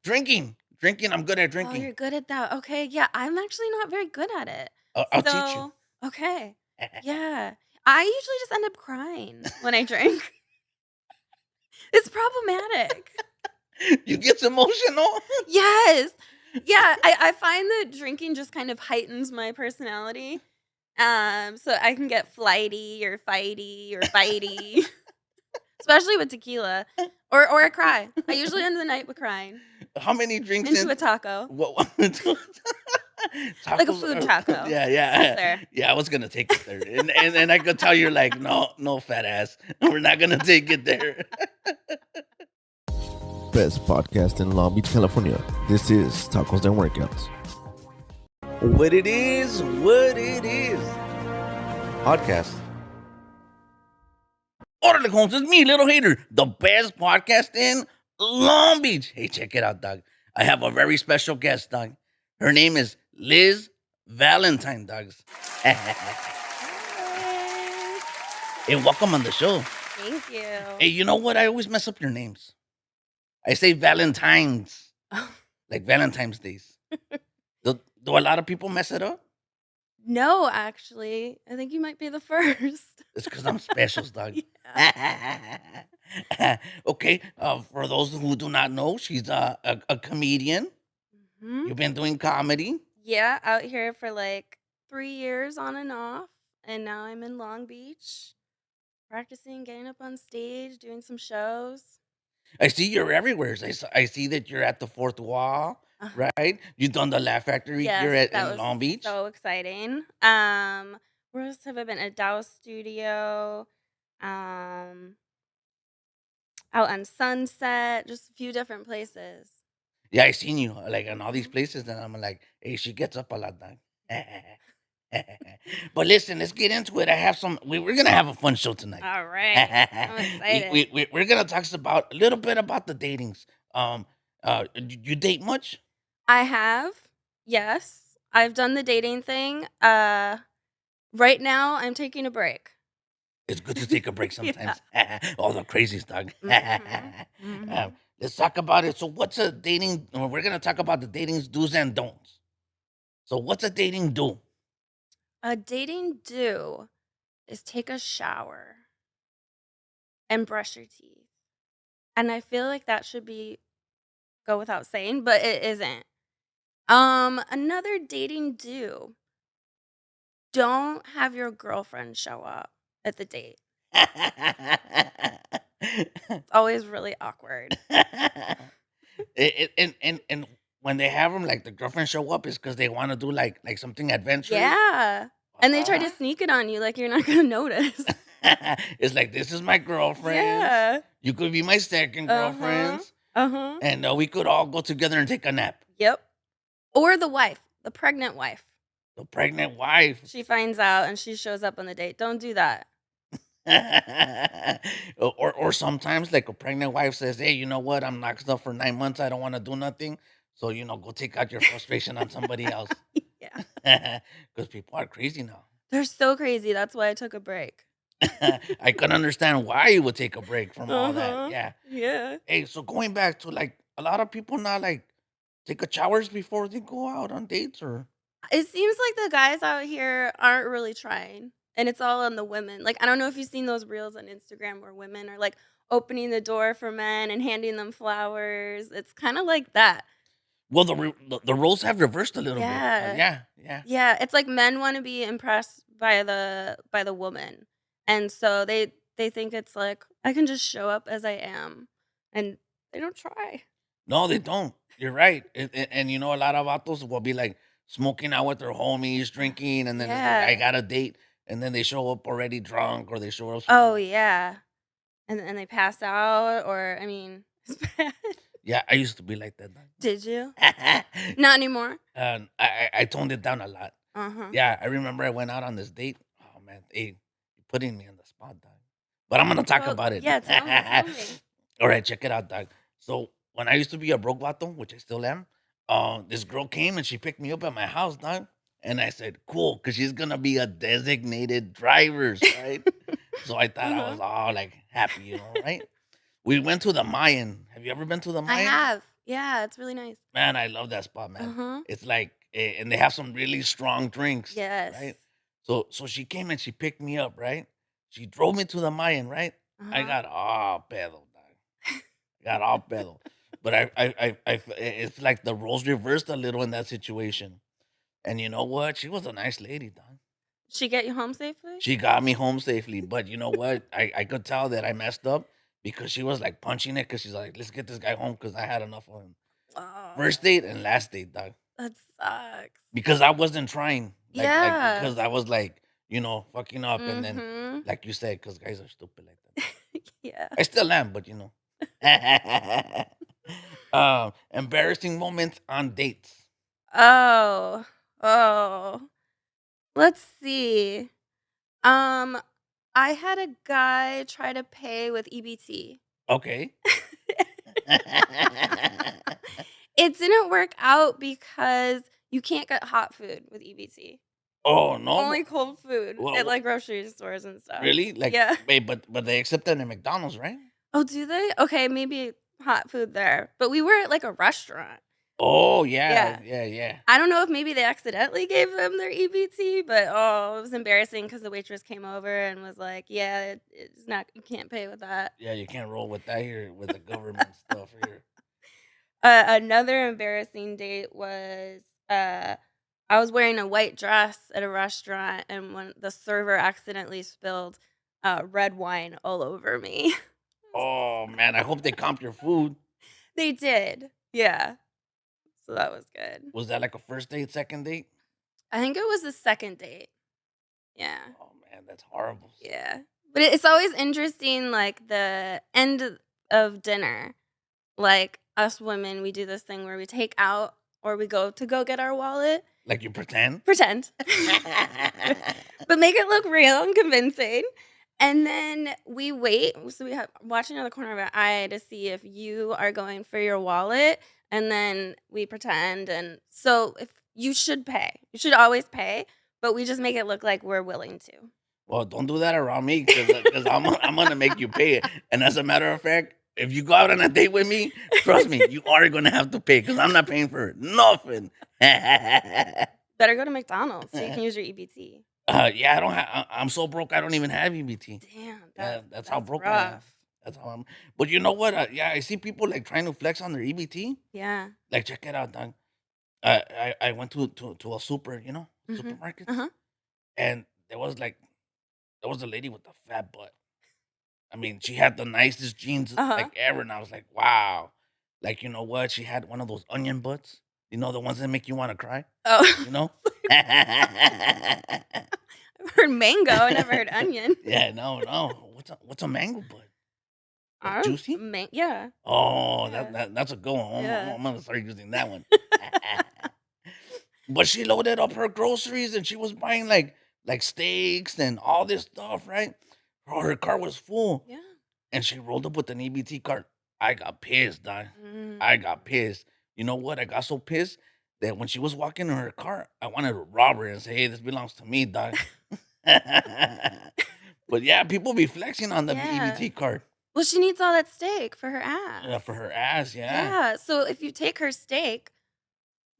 Drinking, I'm good at Oh, drinking. you're good at that. Okay, yeah, I'm actually not very good at it. I'll teach you. So, okay. Yeah. I usually just end up crying when I drink. It's problematic. You get emotional? Yes. Yeah, I find that drinking just kind of heightens my personality. So I can get flighty or fighty or bitey, especially with tequila or I cry. I usually end the night with crying How many drinks into in? a taco, What? like a Tacos food are, taco. yeah, Let's start yeah, there. yeah. I was gonna take it there, and I could tell you're like, no, no, fat ass. We're not gonna take it there. Best podcast in Long Beach, California. This is Tacos and Workouts. What it is, what it is. Podcast. Orderly Holmes, it's me, Little Hater, the best podcast in Long Beach. Hey, check it out, dog. I have a very special guest, dog. Her name is Liz Valentine, dogs. Hey, Hey. welcome on the show. Thank Hey, you. you know what? I always mess up your names. I say Valentine's, like Valentine's Days. Do a lot of people mess it up? No, actually, I think you might be the first. It's because I'm special, dog. Yeah. Okay, for those who do not know, she's a comedian. Mhm. You've been doing comedy. Yeah, out here for like 3 years on and off, and now I'm in Long Beach practicing getting up on stage, doing some shows. I see you're everywhere. I see that you're at the Fourth Wall, Uh-huh. right? You've done the Laugh Factory Yes, here at that in was Long Beach. so exciting. Where else have I been? A Dow studio, um, out on Sunset, just a few different places. Yeah, I seen you like in all these Mhm. places, and I'm like, hey, she gets up a lot, dog. But listen, let's get into it. I have some. We're gonna have a fun show tonight. All right. I'm excited. We're gonna talk about a little bit about the datings. You date much? I have. Yes. I've done the dating thing. Right now I'm taking a break. It's good to take a break Yeah. sometimes. All the crazies, dog. Mhm. Mhm. Let's talk about it. So, what's a dating? We're gonna talk about the dating's do's and don'ts. So, what's a dating do? A dating do is take a shower and brush your teeth. And I feel like that should be go without saying, but it isn't. Another dating do. Don't have your girlfriend show up at the date. It's always really awkward. And when they have them, like the girlfriend show up, is because they want to do like something adventurous. Yeah. And they try to What? sneak it on you like you're not gonna notice. It's like this is my girlfriend's. Yeah. You could be my second Uh-huh. girlfriend's, Uh-huh. and we could all go together and take a nap. Yep. Or the wife, the pregnant wife. The pregnant wife. She finds out and she shows up on the date. Don't do that. Or sometimes like a pregnant wife says, hey, you know what? I'm knocked up for 9 months. I don't want to do nothing. So, go take out your frustration on somebody else. Yeah. Because people are crazy now. They're so crazy. That's why I took a break. I can understand why you would take a break from all that. Uh-huh. Yeah. Yeah. Hey, so going back to like a lot of people now like take a showers before they go out on dates or It seems like the guys out here aren't really trying. And it's all on the women. Like, I don't know if you've seen those reels on Instagram where women are like opening the door for men and handing them flowers. It's kind of like that. well the roles have reversed a little bit. Yeah. Yeah, yeah. Yeah, it's like men wanna be impressed by the woman, and so they think it's like, "I can just show up as I am," and they don't try. No, they don't. You're right. And a lot of vatos will be like smoking out with their homies, drinking, and then it's like, I Yeah. got a date. And then they show up already drunk or they show up. Oh, yeah, and they pass out or I mean, it's bad. Yeah, I used to be like that. Did you? Not anymore? And I toned it down a lot. Uh-huh. Yeah, I remember I went out on this date. Oh, man. Hey, you're putting me on the spot, dog. But I'm going to talk Well, about it. yeah, tell me. All right, check it out, dog. So when I used to be a broke vato, which I still am, this girl came and she picked me up at my house, dog. And I said, cool, because she's going to be a designated driver, right? So I thought I Uh-huh. was all like happy, right? We went to the Mayan. Have you ever been to the I Mayan? have. Yeah, it's really nice. Man, I love that spot, man. Uh-huh. It's like, and they have some really strong drinks, Yes. right? So she came and she picked me up, right? She drove me to the Mayan, right? I Uh-huh. got all pedo, dog. Got all pedo. But it's like the roles reversed a little in that situation. And you know what? She was a nice lady, dog. She get you home safely? She got me home safely. But you know what? I could tell that I messed up because she was like punching it because she's like, let's get this guy home because I had enough of him. Oh, First date and last date, dog. that sucks. Because I wasn't trying, Yeah. because I was like, fucking up, and then, Mhm. like you said, because guys are stupid like that. Yeah. I still am, but embarrassing moments on dates. Oh. Oh. Let's see. Um, I had a guy try to pay with EBT. Okay. It didn't work out because you can't get hot food with EBT. Oh no, Only cold food at, well, like, grocery stores and stuff. really? Like, Yeah. wait, but they accept that in McDonald's, right? Oh, do they? Okay, maybe hot food there. But we were at, like, a restaurant. Oh yeah, Yeah. yeah, yeah. I don't know if maybe they accidentally gave them their EBT, but, oh, it was embarrassing because the waitress came over and was like, "Yeah, it's not you can't pay with that." Yeah, you can't roll with that here with the government stuff here. Another embarrassing date was, uh, I was wearing a white dress at a restaurant, and when the server accidentally spilled, red wine all over me. Oh man, I hope they comp your food. They did. Yeah. So that was good. Was that like a first date, second date? I think it was the second date. Yeah. Oh man, that's horrible. Yeah. But it's always interesting, like, the end of dinner. Like, us women, we do this thing where we take out or we go to go get our wallet. Like you pretend? Pretend. But make it look real and convincing. And then we wait. So we have watching out of the corner of our eye to see if you are going for your wallet. And then we pretend. And so if you should pay, you should always pay. But we just make it look like we're willing to. Well, don't do that around me because I'm gonna make you pay it. And as a matter of fact, if you go out on a date with me, trust me, you are gonna have to pay because I'm not paying for nothing. Better go to McDonald's so you can use your EBT. Yeah, I don't have. I'm so broke. I don't even have EBT. Damn, That's how broke I am. rough. That's how I'm. But you know what? Yeah, I see people like trying to flex on their EBT. Yeah. Like, check it out, dog. I went to a Mhm. supermarket, Uh-huh. and there was a lady with a fat butt. I mean, she had the nicest jeans Uh-huh. like ever, and I was like, wow. Like, you know what? She had one of those onion butts. You know, the ones that make you want to cry. Oh. You know? I've heard mango. I never heard onion. Yeah, no. What's a mango butt? Like juicy? Yeah. Oh, Yeah. that's a good one. Yeah. I'm gonna start using that one. But she loaded up her groceries and she was buying like steaks and all this stuff, right? Her car was full. Yeah. And she rolled up with an EBT card. I got pissed, dog. Mm. I got pissed. You know what? I got so pissed that when she was walking in her car, I wanted to rob her and say, "Hey, this belongs to me, dog." But yeah, people be flexing on the Yeah. EBT card. Well, she needs all that steak for her ass. Yeah, for her ass, yeah. Yeah. So if you take her steak,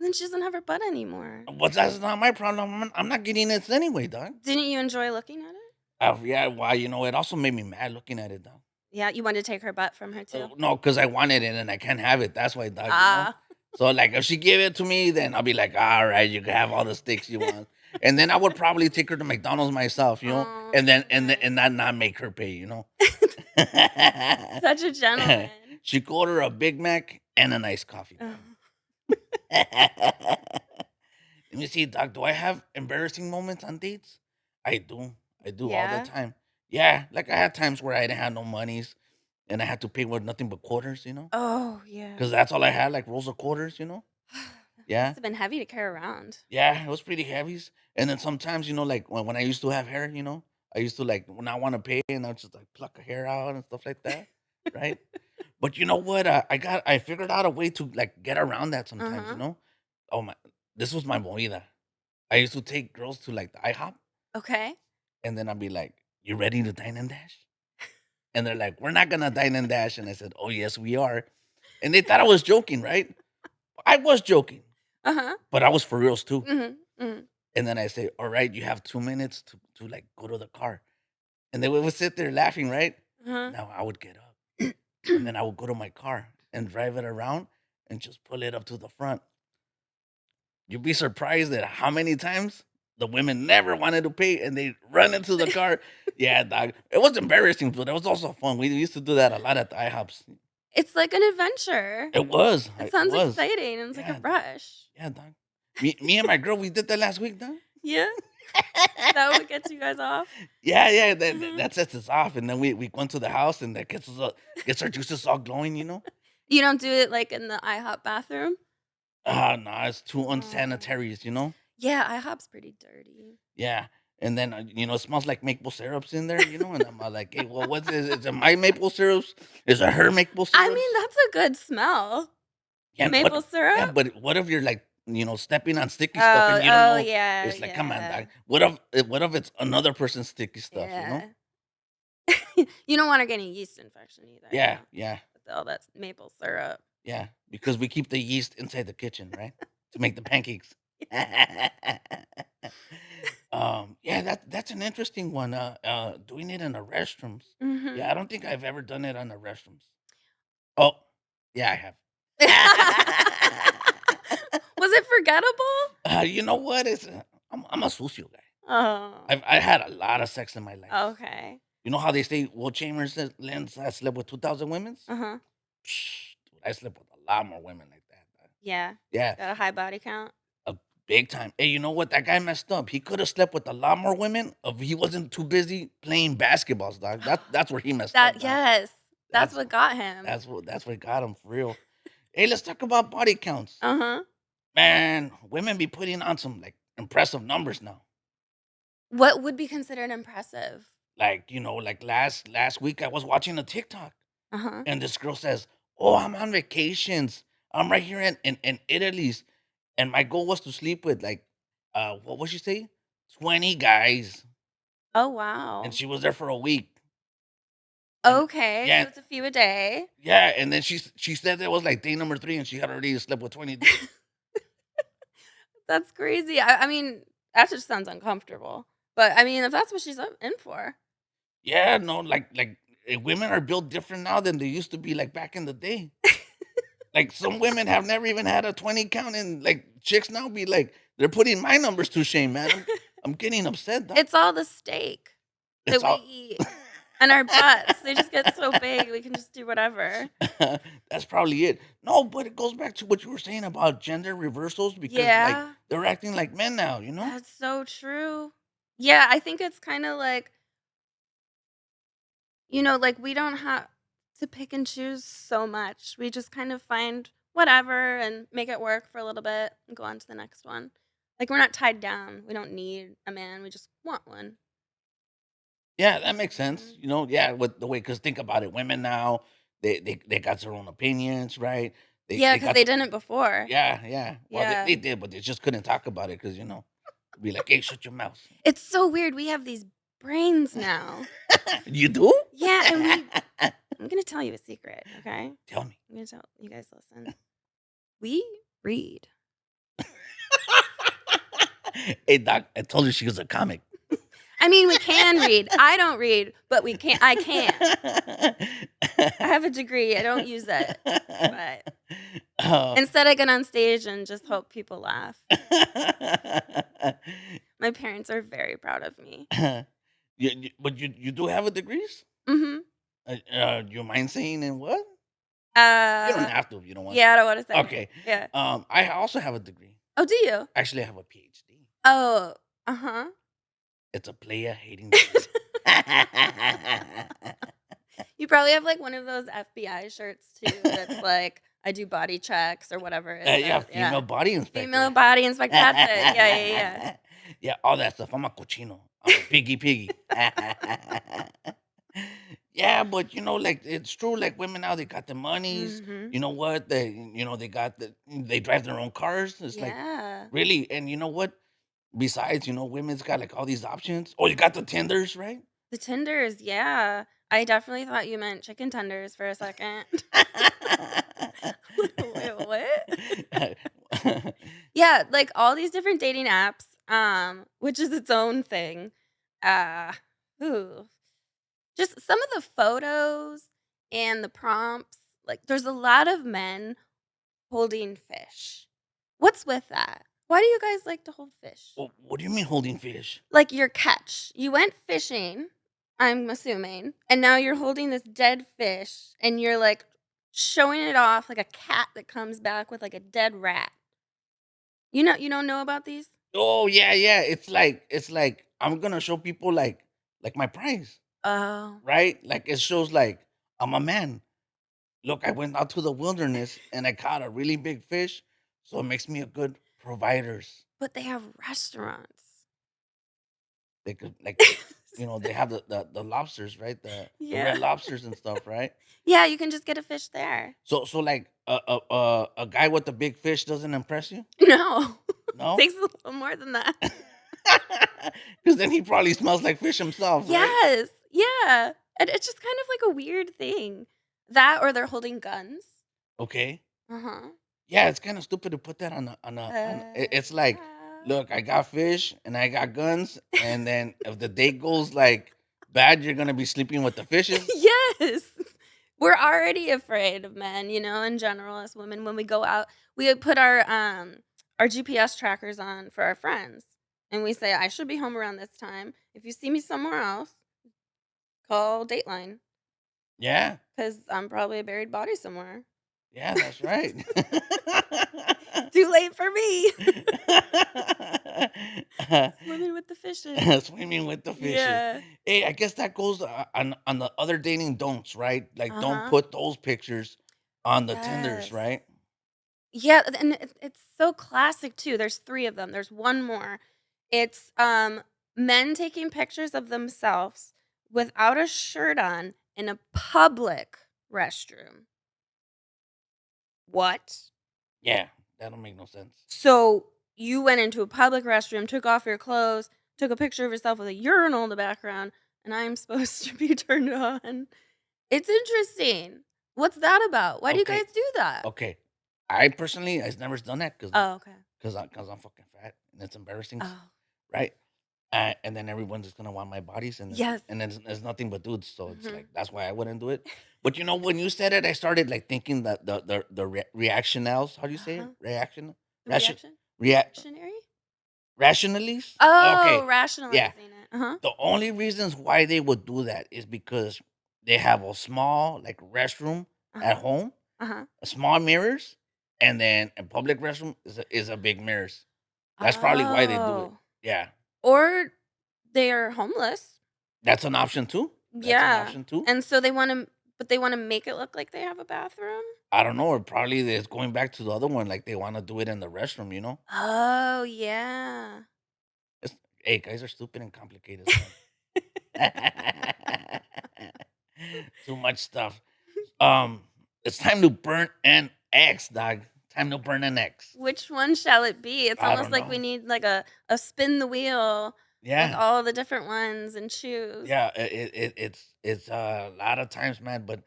then she doesn't have her butt anymore. But that's not my problem. I'm not getting this anyway, dog. Didn't you enjoy looking at it? Yeah, why? It also made me mad looking at it, dog. Yeah, you wanted to take her butt from her too. No, because I wanted it and I can't have it. That's why, dog. Ah. So, like, if she give it to me, then I'll be like, all right, you can have all the steaks you want. And then I would probably take her to McDonald's myself, Oh, and then nice. and not make her pay. Such a gentleman. She called her a Big Mac and an iced coffee. Oh. Let me see, Doc. Do I have embarrassing moments on dates? I do. I do all Yeah? the time. Yeah, like I had times where I didn't have no monies, and I had to pay with nothing but quarters. Oh, yeah. Because that's all I had, like rolls of quarters. Yeah. Must have been heavy to carry around. Yeah, it was pretty heavy. And then sometimes, like when I used to have hair, I used to like when I want to pay and I would just like pluck a hair out and stuff like that. Right. But you know what? I figured out a way to like get around that sometimes, Uh-huh. Oh my, this was my movida. I used to take girls to like the IHOP Okay. and then I'd be like, you ready to dine and dash? And they're like, we're not going to dine and dash. And I said, oh, yes, we are. and they thought I was joking, right? I was joking, Uh-huh. but I was for reals too. Mhm, mhm. And then I say, "All right, you have 2 minutes to like go to the car," and they would sit there laughing, right? Uh-huh. Now I would get up, and then I would go to my car and drive it around and just pull it up to the front. You'd be surprised at how many times the women never wanted to pay and they run into the car. Yeah, dog. It was embarrassing, but it was also fun. We used to do that a lot at the IHOPs. It's like an adventure. It was. It It sounds was. exciting, and it's like a Yeah, dog. rush. Yeah, dog. Me and my girl, we did that last week, dog. Yeah? That what gets you guys off? Yeah, yeah. That, that Mhm. that sets us off, and then we go into the house, and that gets us gets our juices all glowing, you know. You don't do it, like, in the IHOP bathroom? Ah, no, it's too Oh. unsanitary, you know. Yeah, IHOP's pretty dirty. Yeah. And then, it smells like maple syrups in there, and I'm all like, "Hey, well, what's this? Is it my maple syrups? Is it her maple I mean, syrups?" that's a good smell. Yeah, Maple yeah, syrup? but what if you're like, stepping on sticky stuff Oh, and you don't oh, know? yeah, It's like, come on, yeah, dog. What if it's another person's sticky stuff, you know? yeah. You don't wanna get a yeast infection either, Yeah, yeah, with all that maple syrup. yeah. Because we keep the yeast inside the kitchen, right? To make the pancakes. Yeah, that's an interesting one. Doing it in the restrooms. Mhm. Yeah, I don't think I've ever done it on the restrooms. Oh, yeah, I have. Was it forgettable? You know what? I'm a sucio guy. Oh, I had a lot of sex in my life. okay. You know how they say Will Chambers says Lens has slept with 2,000 women? Uh-huh. Dude, I slept with a lot more women like that. Dog. Yeah. Yeah, Got a high body count? a big time. Hey, you know what? That guy messed up. He could have slept with a lot more women if he wasn't too busy playing basketballs, dog. That's where he messed up, That dog. yes. That's That's what got him. that's what got him for real. Hey, let's talk about body counts. Uh-huh. Man, women be putting on some like impressive numbers now. What would be considered impressive? Like, like last week I was watching a TikTok Uh-huh. and this girl says, "Oh, I'm on vacations. I'm right here in Italy's." And my goal was to sleep with like what would she say? 20 guys. Oh, And wow. she was there for a week. And Okay, so yeah, it's a few a day. yeah. And then she said that was like day number 3 and she had already slept with 20 dudes. That's crazy. I mean, that just sounds uncomfortable. But I mean, if that's what she's in for. Yeah, no, like women are built different now than they used to be like back in the day. Like some women have never even had a 20 count, and like chicks now be like, they're putting my numbers to shame, man. I'm getting upset, dog. It's all the steak It's that we all eat and our butts. They just get so big, we can just do whatever. that's probably it. No, but it goes back to what you were saying about gender reversals because like Yeah, they're acting like men now, you know? that's so true. Yeah, I think it's kind of like, like we don't have to pick and choose so much. We just kind of find whatever and make it work for a little bit and go on to the next one. Like we're not tied down. We don't need a man. We just want one. Yeah, that makes sense. Mhm. Yeah, with the way because think about it, women now they got their own opinions, right? They Yeah, they because got they the didn't before. yeah, yeah. Well, Yeah. they did, but they just couldn't talk about it because be like, hey, shut your mouth. It's so weird. We have these brains now. You do? Yeah, and I'm gonna tell you a secret, okay? Tell me. I'm gonna tell you guys listen. We read. Hey, Doc, I told her she was a comic. I mean, we can read. I don't read, but we can. I can. I have a degree. I don't use it, but Oh. instead, I get on stage and just hope people laugh. My parents are very proud of me. But you do have a degrees? Mm-hmm. You mind saying in what? You don't Uh, have to if you don't want yeah, I don't want to say. to. Okay. Yeah. I also have a degree. Oh, do you? Actually, I have a PhD. Oh, uh huh. It's a player hating degree. You probably have like one of those FBI shirts too. That's like I do body checks or whatever. It Yeah, says. female Yeah. body inspector. Female body inspector. That's it. Yeah, yeah, yeah. Yeah, all that stuff. I'm a cochino. I'm a piggy. Yeah, but like it's true. Like women now, they got the monies. Mm-hmm. You know what? They drive their own cars. It's like Yeah. really, and you know what? Besides, women's got like all these options. Oh, you got the tenders, right? The tenders. Yeah. I definitely thought you meant chicken tenders for a second. Wait, what? Yeah, like all these different dating apps, which is its own thing. Uh, ooh. Just some of the photos and the prompts, like there's a lot of men holding fish. What's with that? Why do you guys like to hold fish? Well, what do you mean holding fish? Like your catch. You went fishing, I'm assuming, and now you're holding this dead fish and you're like showing it off like a cat that comes back with like a dead rat. You don't know about these? Oh yeah, yeah. It's like I'm gonna show people like my prize, Oh. right? Like it shows like I'm a man. Look, I went out to the wilderness and I caught a really big fish, so it makes me a good providers. But they have restaurants. They could they have the lobsters, right? The red Yeah. lobsters and stuff, right? Yeah, you can just get a fish there. So like a guy with a big fish doesn't impress you, No. no? Takes a little more than that. Because then he probably smells like fish himself, right? Yes. Yeah. And it's just kind of like a weird thing. That or they're holding guns. Okay. Uh-huh. Yeah, it's kind of stupid to put that it's like, look, I got fish and I got guns, and then if the date goes like bad, you're gonna be sleeping with the fishes. Yes. We're already afraid of men, in general as women when we go out. We put our GPS trackers on for our friends. And we say, I should be home around this time. If you see me somewhere else, call Dateline. Yeah, Because I'm probably a buried body somewhere. yeah, that's right. Too late for me. Swimming with the fishes. Swimming with the fishes. Yeah. Hey, I guess that goes on the other dating don'ts, right? Like, don't Uh-huh. put those pictures on the Tinders, Yes. right? Yeah, and it's so classic too. There's 3 of them. There's one more. It's men taking pictures of themselves without a shirt on in a public restroom. What? Yeah, that don't make no sense. So you went into a public restroom, took off your clothes, took a picture of yourself with a urinal in the background, and I'm supposed to be turned on. It's interesting. What's that about? Why do you Okay, guys do that? okay. I personally, I've never done that Oh, okay. because I'm fucking fat and it's embarrassing, Oh, right? And then everyone's just gonna want my bodies, yes. and then it's nothing but dudes. So it's Hmm. like that's why I wouldn't do it. But when you said it, I started like thinking that the reactionals, how do you say it? Uh-huh. Reaction, The ration, reaction? react, Reactionary? rationalists. Oh, Okay, yeah. rationalizing it. Uh-huh. The only reasons why they would do that is because they have a small like restroom at Uh-huh. home, Uh-huh. a small mirrors, and then a public restroom is a big mirrors. That's probably why they do it. Oh. Yeah, Or they're homeless. that's an option too. That's an Yeah. option too. And so they want to make it look like they have a bathroom? I don't know, or probably it's going back to the other one, like they want to do it in the restroom, you know? Oh, yeah. It's, hey, guys are stupid and complicated stuff. Too much stuff. It's time to burn an X, dog. Time to burn an X. Which one shall it be? It's I almost don't like we know. need like a spin the wheel with Yeah, all the different ones and choose. yeah. It's a lot of times, man. But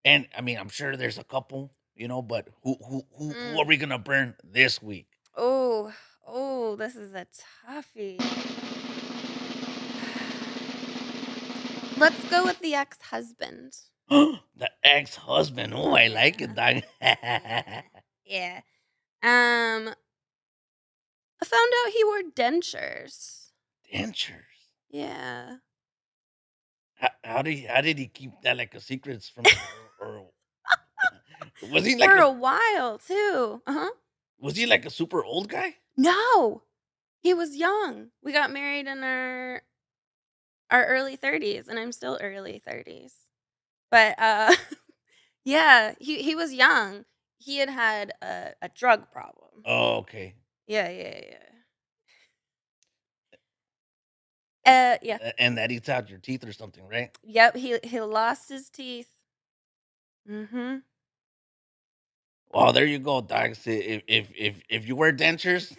and I mean, I'm sure there's a couple, but who are Mm. we gonna burn this week? Oh, oh, this is a toughie. Let's go with the ex-husband. The ex-husband. Oh, I like it, Yeah. dog. Yeah. I found out he wore dentures. Dentures. Yeah. How did he keep that like a secret from or was he like For a while too. Uh-huh. was he like a super old guy? No. He was young. We got married in our early 30s and I'm still early 30s. But yeah, he was young. He had a drug problem. Oh, okay. Yeah, yeah, yeah. Yeah. And that eats out your teeth or something, right? Yep, he lost his teeth. Mhm. Well, there you go, dog. See, if you wear dentures,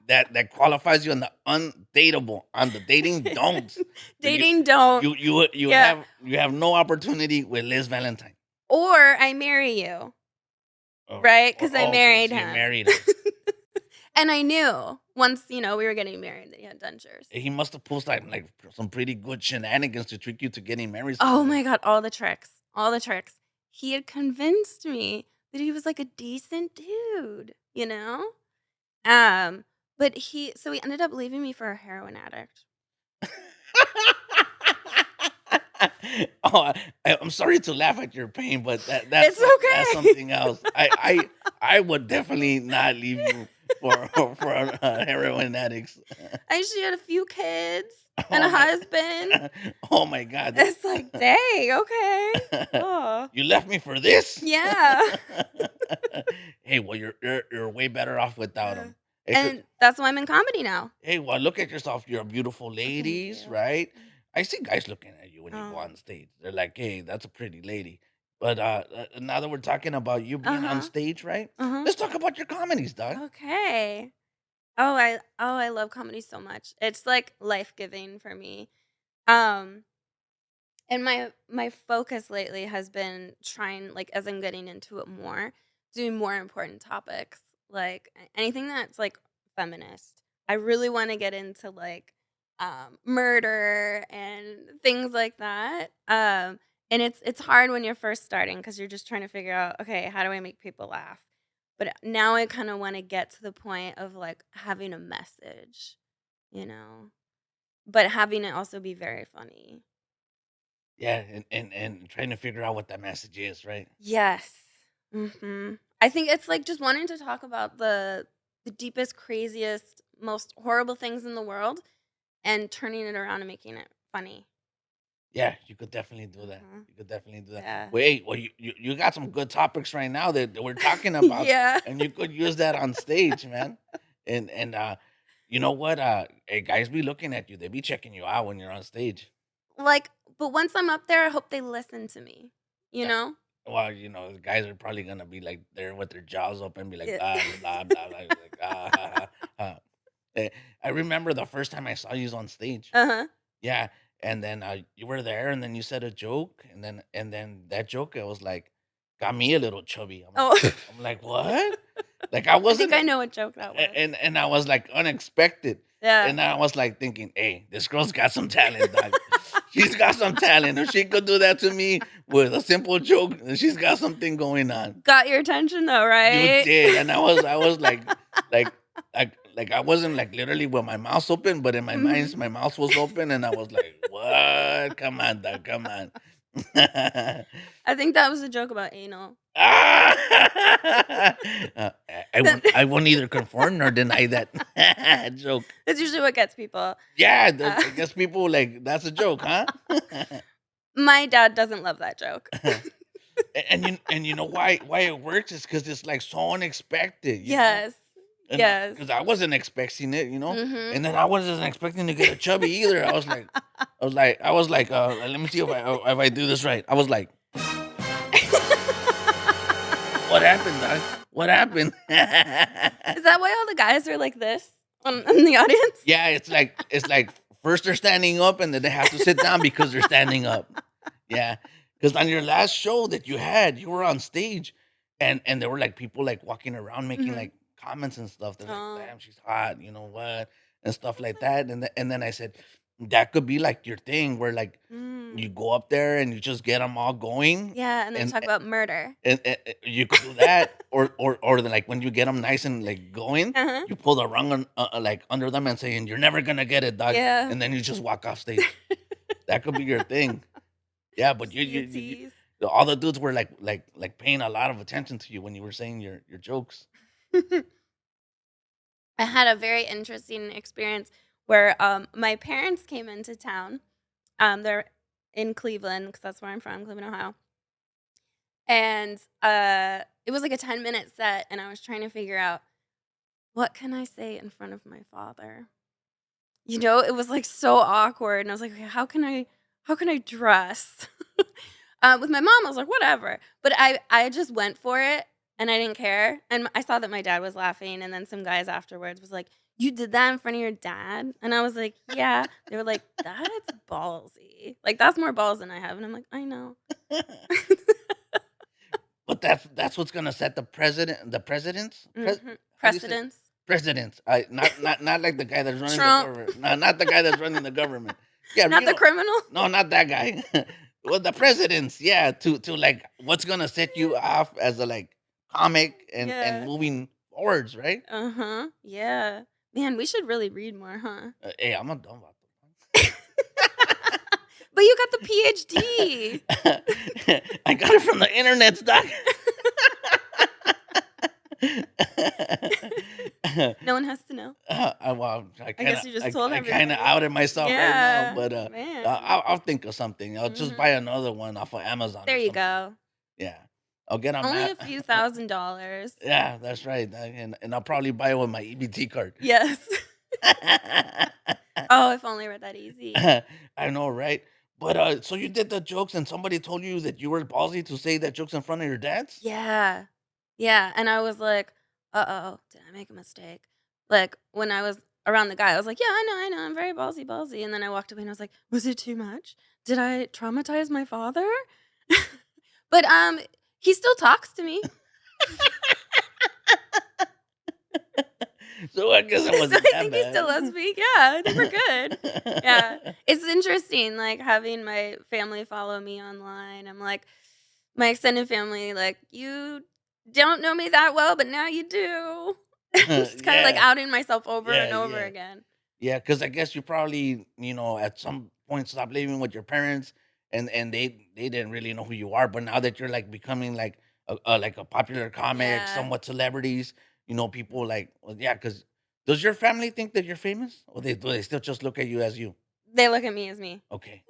that qualifies you on the undateable on the dating don'ts. So Dating don't. you Yeah. have no opportunity with Liz Valentine. or I marry you, right? Because I Okay, married so you him. married him. And I knew once, we were getting married that he had dentures. He must have pulled like some pretty good shenanigans to trick you to getting married Oh someday. my God, all the tricks. All the tricks. He had convinced me that he was like a decent dude, you know? Um, but he ended up leaving me for a heroin addict. Oh, I'm sorry to laugh at your pain, but It's that's okay. something else. I would definitely not leave you for for heroin addicts. She had a few kids and Oh a my, husband. oh my God! It's like, dang, okay. Oh, You left me for this? yeah. Hey, well, you're way better off without Uh, him. and that's why I'm in comedy now. Hey, well, look at yourself. You're a beautiful Oh, thank ladies, you. right? I see guys looking at you when you go Oh, on stage. They're like, "Hey, that's a pretty lady." But now that we're talking about you being on uh-huh. stage, right? Uh-huh. Let's talk about your comedies, dog. Okay. I love comedy so much. It's like life-giving for me. Um And my focus lately has been trying, like, as I'm getting into it more, doing more important topics, like anything that's like feminist. I really want to get into like murder and things like that. And it's hard when you're first starting because you're just trying to figure out, okay, how do I make people laugh? But now I kind of want to get to the point of like having a message, you know, but having it also be very funny. Yeah, and trying to figure out what that message is, right? Yes. I think it's like just wanting to talk about the deepest, craziest, most horrible things in the world and turning it around and making it funny. Yeah, you could definitely do that. Mhm. You could definitely do that. Yeah. Wait, well, you got some good topics right now that we're talking about, Yeah. and you could use that on stage, man. And you know what? Hey, guys be looking at you. They be checking you out when you're on stage. Like, but once I'm up there, I hope they listen to me. You Uh, know? Well, the guys are probably gonna be like there with their jaws open, be like Yeah. blah blah blah blah, like ha ha ha. Eh, I remember the first time I saw you on stage. Uh-huh. Yeah, and then you were there, and then you said a joke, and then that joke, I was like, got me a little chubby. Oh. I'm like, what? Like I I think wasn't, I know what joke that was. and I was like unexpected, Yeah. and I was like thinking, hey, this girl's got some talent, dog. She's got some talent. If she could do that to me with a simple joke, then she's got something going on. Got your attention though, You right? did, and I was like I wasn't like literally with my mouth open, but in my mind, Mhm. my mouth was open, and I was like, "What? Come on, dog, come on." I think that was a joke about anal. Ah! That I won't either confirm nor deny that joke. That's usually what gets people. Yeah, Uh, I guess people like that's a joke, huh? my dad doesn't love that joke. And you know why it works is because it's like so unexpected, Yes. and Yes. because I wasn't expecting it, Mhm. and then I wasn't expecting to get a chubby either. I was like, let me see if I do this right. I was like, what happened, dog? What happened? Is that why all the guys are like this in the audience? Yeah, it's like first they're standing up and then they have to sit down because they're standing up. Yeah, because on your last show that you had, you were on stage, and there were like people like walking around making Mhm. like comments and stuff. They're like, Oh. "Damn, she's hot," you know what, and stuff Oh, like thanks. that. And then I said, that could be like your thing where like you Mm. go up there and you just get them all going, Yeah, and then and talk about murder. you could do that, or then, like when you get them nice and like going, Uh-huh. you pull the rung like under them and saying, "You're never gonna get it, dog," Yeah. and then you just walk off stage. That could be your thing. Yeah, but Just be a tease. all the dudes were like paying a lot of attention to you when you were saying your jokes. I had a very interesting experience where my parents came into town. They're in Cleveland because that's where I'm from, Cleveland, Ohio. And it was like a 10-minute set, and I was trying to figure out what can I say in front of my father. It was like so awkward, and I was like, okay, how can I dress? With my mom, I was like, whatever. But I just went for it, and I didn't care. And I saw that my dad was laughing, and then some guys afterwards was like, "You did that in front of your dad?" And I was like, "Yeah." They were like, "That's ballsy. Like that's more balls than I have." And I'm like, "I know." but that's what's gonna set the presidents. How do you say Precedence. presidents? I not like the guy that's running the Trump. government. No, not the guy that's running the government. Yeah, Not the criminal. no, not that guy. Well, the presidents. Yeah, to like what's gonna set you off as a like comic and Yeah. moving forwards, right? Uh-huh. Yeah. Man, we should really read more, huh? Hey, I'm a dumb about But you got the PhD. I got it from the internet, doc. No one has to know. Well, I I guess kinda you just told I kinda everybody. outed myself right now, Yeah. but, Man. I'll think of something. I'll just buy Mhm. another one off of Amazon There or you something. go. Yeah. I'll get on Only a that. few $1,000s. Yeah, that's right, and I'll probably buy it with my EBT card. Yes. Oh, if only were that easy. I know, right? But, so you did the jokes and somebody told you that you were ballsy to say that jokes in front of your dads? Yeah. Yeah, and I was like, "Uh-oh, did I make a mistake?" Like, when I was around the guy, I was like, "Yeah, I know, I'm very ballsy, ballsy," and then I walked away and I was like, "Was it too much? Did I traumatize my father?" But, he still talks to me. So I guess it So wasn't I that think he still loves bad. me. Yeah, I think we're good. Yeah. It's interesting, like, having my family follow me online. I'm like my extended family, like, "You don't know me that well, but now you do." Just kinda, like, Yeah. outing myself over Yeah, and over yeah. again. Yeah, because I guess you probably, at some point stopped living with your parents, and they didn't really know who you are. But now that you're like becoming like a popular comic, Yeah. somewhat celebrities, people like, well, yeah. Because does your family think that you're famous, or do they still just look at you as you? They look at me as me. Okay.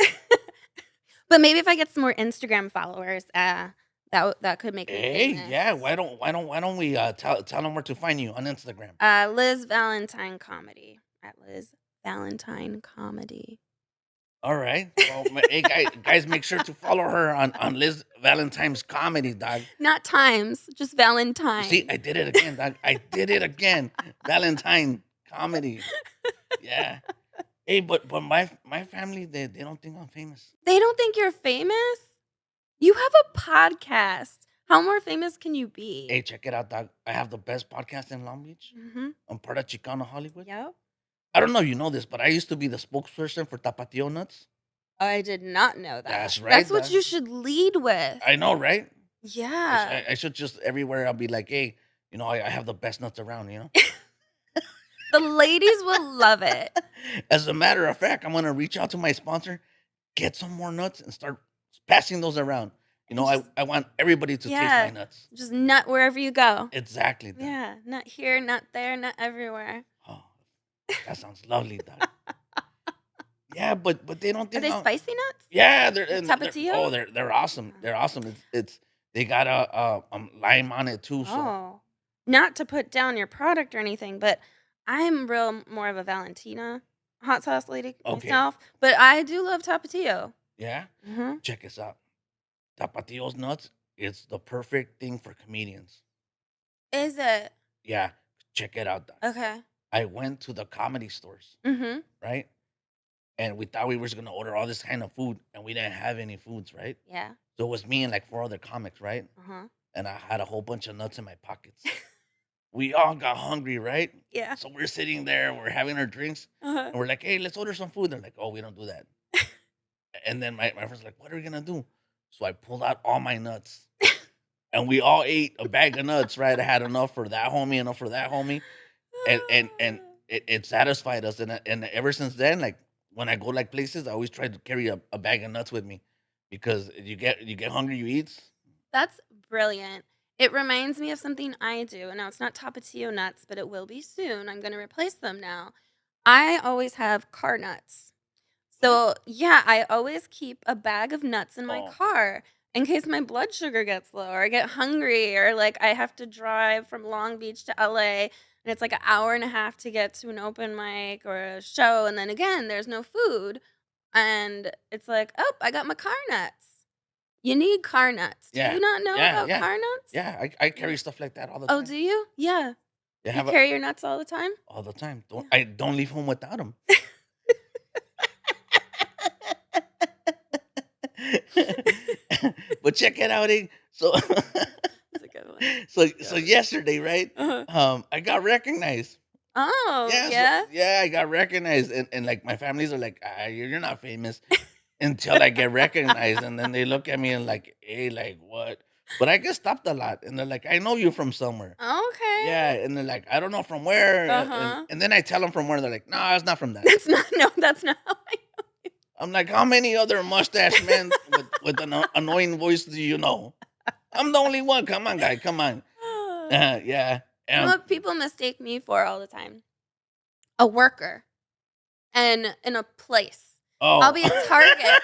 But maybe if I get some more Instagram followers, that could make me Hey, famous. yeah. Why don't we tell them where to find you on Instagram? Liz Valentine Comedy, at Liz Valentine Comedy. All right. Well, hey, guys, make sure to follow her on Liz Valentine's comedy, dog. Not times, just You see, Valentine. I did it again, dog. I did it again. Valentine comedy. Yeah. Hey, but my family they don't think I'm famous. They don't think you're famous? You have a podcast. How more famous can you be? Hey, check it out, dog. I have the best podcast in Long Beach. Mhm. I'm part of Chicano Hollywood. Yep. I don't know if you know this, but I used to be the spokesperson for Tapatio Nuts. I did not know that. That's right, That's what dog. you should lead with. I know, right? Yeah. I should just everywhere I'll be like, hey, I have the best nuts around. The ladies will love it. As a matter of fact, I'm gonna reach out to my sponsor, get some more nuts, and start passing those around. And just I want everybody to taste my yeah, nuts. just nut wherever you go. Exactly, dog. Yeah, nut here, nut there, nut everywhere. Oh, that sounds lovely, dog. Yeah, but they don't Are think. they spicy nuts? Yeah, Tapatio? they're awesome. They're awesome. It's they got a lime on it too. So Oh. Not to put down your product or anything, but I'm real more of a Valentina hot sauce lady okay, myself, but I do love Tapatio. yeah. Mhm. Check this out. Tapatio's nuts. It's the perfect thing for comedians. Is it? Yeah, check it out, dog. Okay. I went to the comedy stores, Mhm. right? And we thought we were just gonna order all this kind of food, and we didn't have any foods, right? Yeah. So it was me and like four other comics, right? Uh-huh. And I had a whole bunch of nuts in my pockets. We all got hungry, right? Yeah. So we're sitting there, we're having our drinks, Uh-huh. and we're like, hey, let's order some food. They're like, oh, we don't do that. And then my friend's like, what are we gonna do? So I pulled out all my nuts. And we all ate a bag of nuts, right? I had enough for that homie, enough for that homie. And it satisfied us. And ever since then, like when I go like places, I always try to carry a bag of nuts with me because you get hungry, you eat. That's brilliant. It reminds me of something I do. And now it's not Tapatio nuts, but it will be soon. I'm going to replace them now. I always have car nuts. So, yeah, I always keep a bag of nuts in my Oh, car in case my blood sugar gets low or I get hungry or like I have to drive from Long Beach to LA and it's like an hour and a half to get to an open mic or a show. And then again, there's no food. And it's like, oh, I got my car nuts. You need car nuts. Do yeah, you not know yeah, about yeah, car nuts? yeah. I Yeah. carry stuff like that all the Oh, time. do you? Yeah. They You have carry your nuts all the time? all the time. Yeah. I don't leave home without them. But check it out, eh? So, That's a good one. so Good. yesterday, right? Uh-huh. I got recognized. Oh, Yeah, so yeah? yeah, I got recognized, and like my families are like, you're not famous until I get recognized, and then they look at me and like, hey, like what? But I get stopped a lot, and they're like, I know you from somewhere. Okay. Yeah, and they're like, I don't know from where, and Uh-huh. and then I tell them from where, and they're like, no, it's not from that. That's not no, that's not how I I'm like, how many other mustache men with an annoying voice do you know? I'm the only one. Come on, guy, come on. Yeah. You know what people mistake me for all the time? A worker and in a place. I'll Oh. be at Target.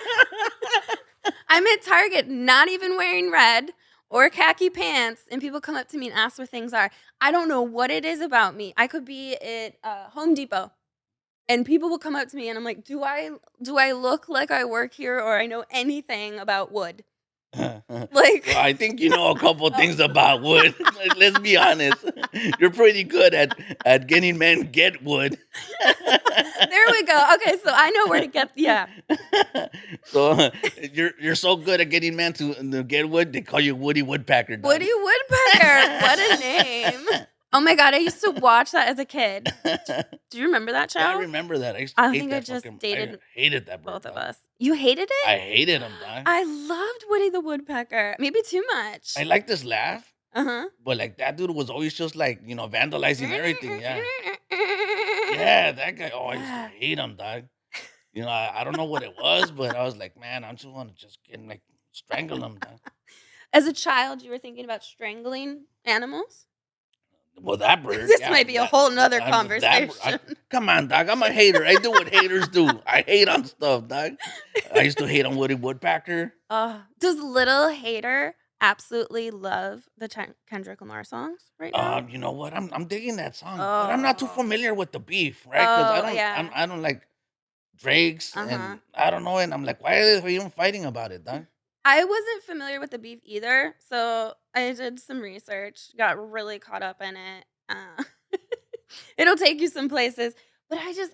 I'm at Target, not even wearing red or khaki pants, and people come up to me and ask where things are. I don't know what it is about me. I could be at Home Depot, and people will come up to me, and I'm like, do I look like I work here or I know anything about wood? Well, Like, I think you know a couple things about wood. Let's be honest. You're pretty good at getting men get wood. there we go. Okay, so I know where to get. Yeah, So you're so good at getting men to get wood. They call you Woody Woodpecker, dog. Woody Woodpecker. What a name! Oh my god, I used to watch that as a kid. Do you remember that Yeah, I show? remember that. I used to I hate think I that just fucking. I dated hated that bird, both of dog. us. You hated it? I hated him, dog. I loved Woody the Woodpecker. Maybe too I much. liked his laugh, Uh-huh. but like that dude was always just like vandalizing everything. Yeah, yeah, that guy. Oh, I used to Yeah. hate him, dog. I don't know what it was, but I was like, man, I just want to just get like strangle him, dog. As a child, you were thinking about strangling animals? Well, that bird, This yeah, might be a whole nother that conversation. come on, dog. I'm a hater. I do what haters do. I hate on stuff, dog. I used to hate on Woody Woodpecker. Does Little Hater absolutely love the Kendrick Lamar songs right now? You know what? I'm digging that song, but I'm not too Oh. familiar with the beef, right? Because Oh, yeah. I don't like Drake's, Uh-huh. and I don't know, and I'm like, why are they even fighting about it, dog? I wasn't familiar with the beef either, so I did some research, got really caught up in it. It'll take you some places, but I just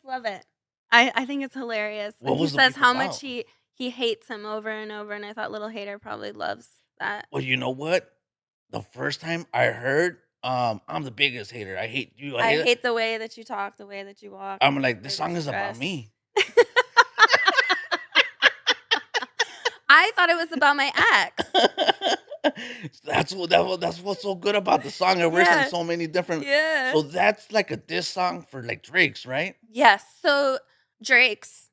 love it. I think it's hilarious. What And he was the says beef how much about? he hates him over and over, and I thought Little Hater probably loves that. Well, you know what? The first time I heard, I'm the biggest hater. I hate you. I I hate it. hate the way that you talk, the way that you walk, I'm like, the this way that song you is about dress. me. I thought it was about my ex. That's what's so good about the song. It works in Yeah, so many different. yeah. So that's like a diss song for like Drake's, right? Yes, so Drake's.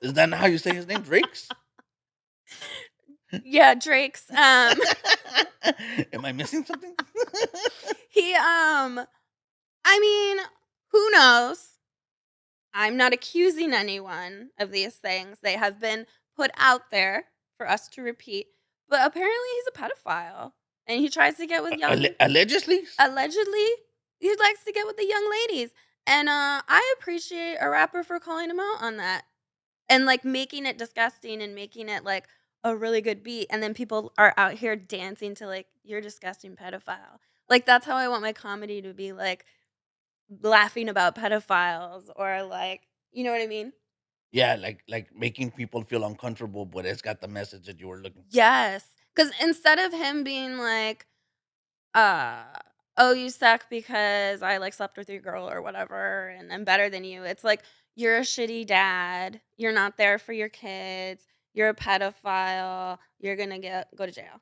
Is that not how you say his name, Drake's? Yeah, Drake's. Am I missing something? He I mean, who knows? I'm not accusing anyone of these things. They have been put out there for us to repeat. But apparently he's a pedophile. And he tries to get with young Allegedly? allegedly he likes to get with the young ladies. And I appreciate a rapper for calling him out on that. And like making it disgusting and making it like a really good beat. And then people are out here dancing to like, you're a disgusting pedophile. Like that's how I want my comedy to be, like laughing about pedophiles or like, you know what I mean? Yeah, like making people feel uncomfortable, but it's got the message that you were looking for. Yes. Cuz instead of him being like uh oh, you suck because I like slept with your girl or whatever and I'm better than you. It's like you're a shitty dad. You're not there for your kids. You're a pedophile. You're going to go to jail.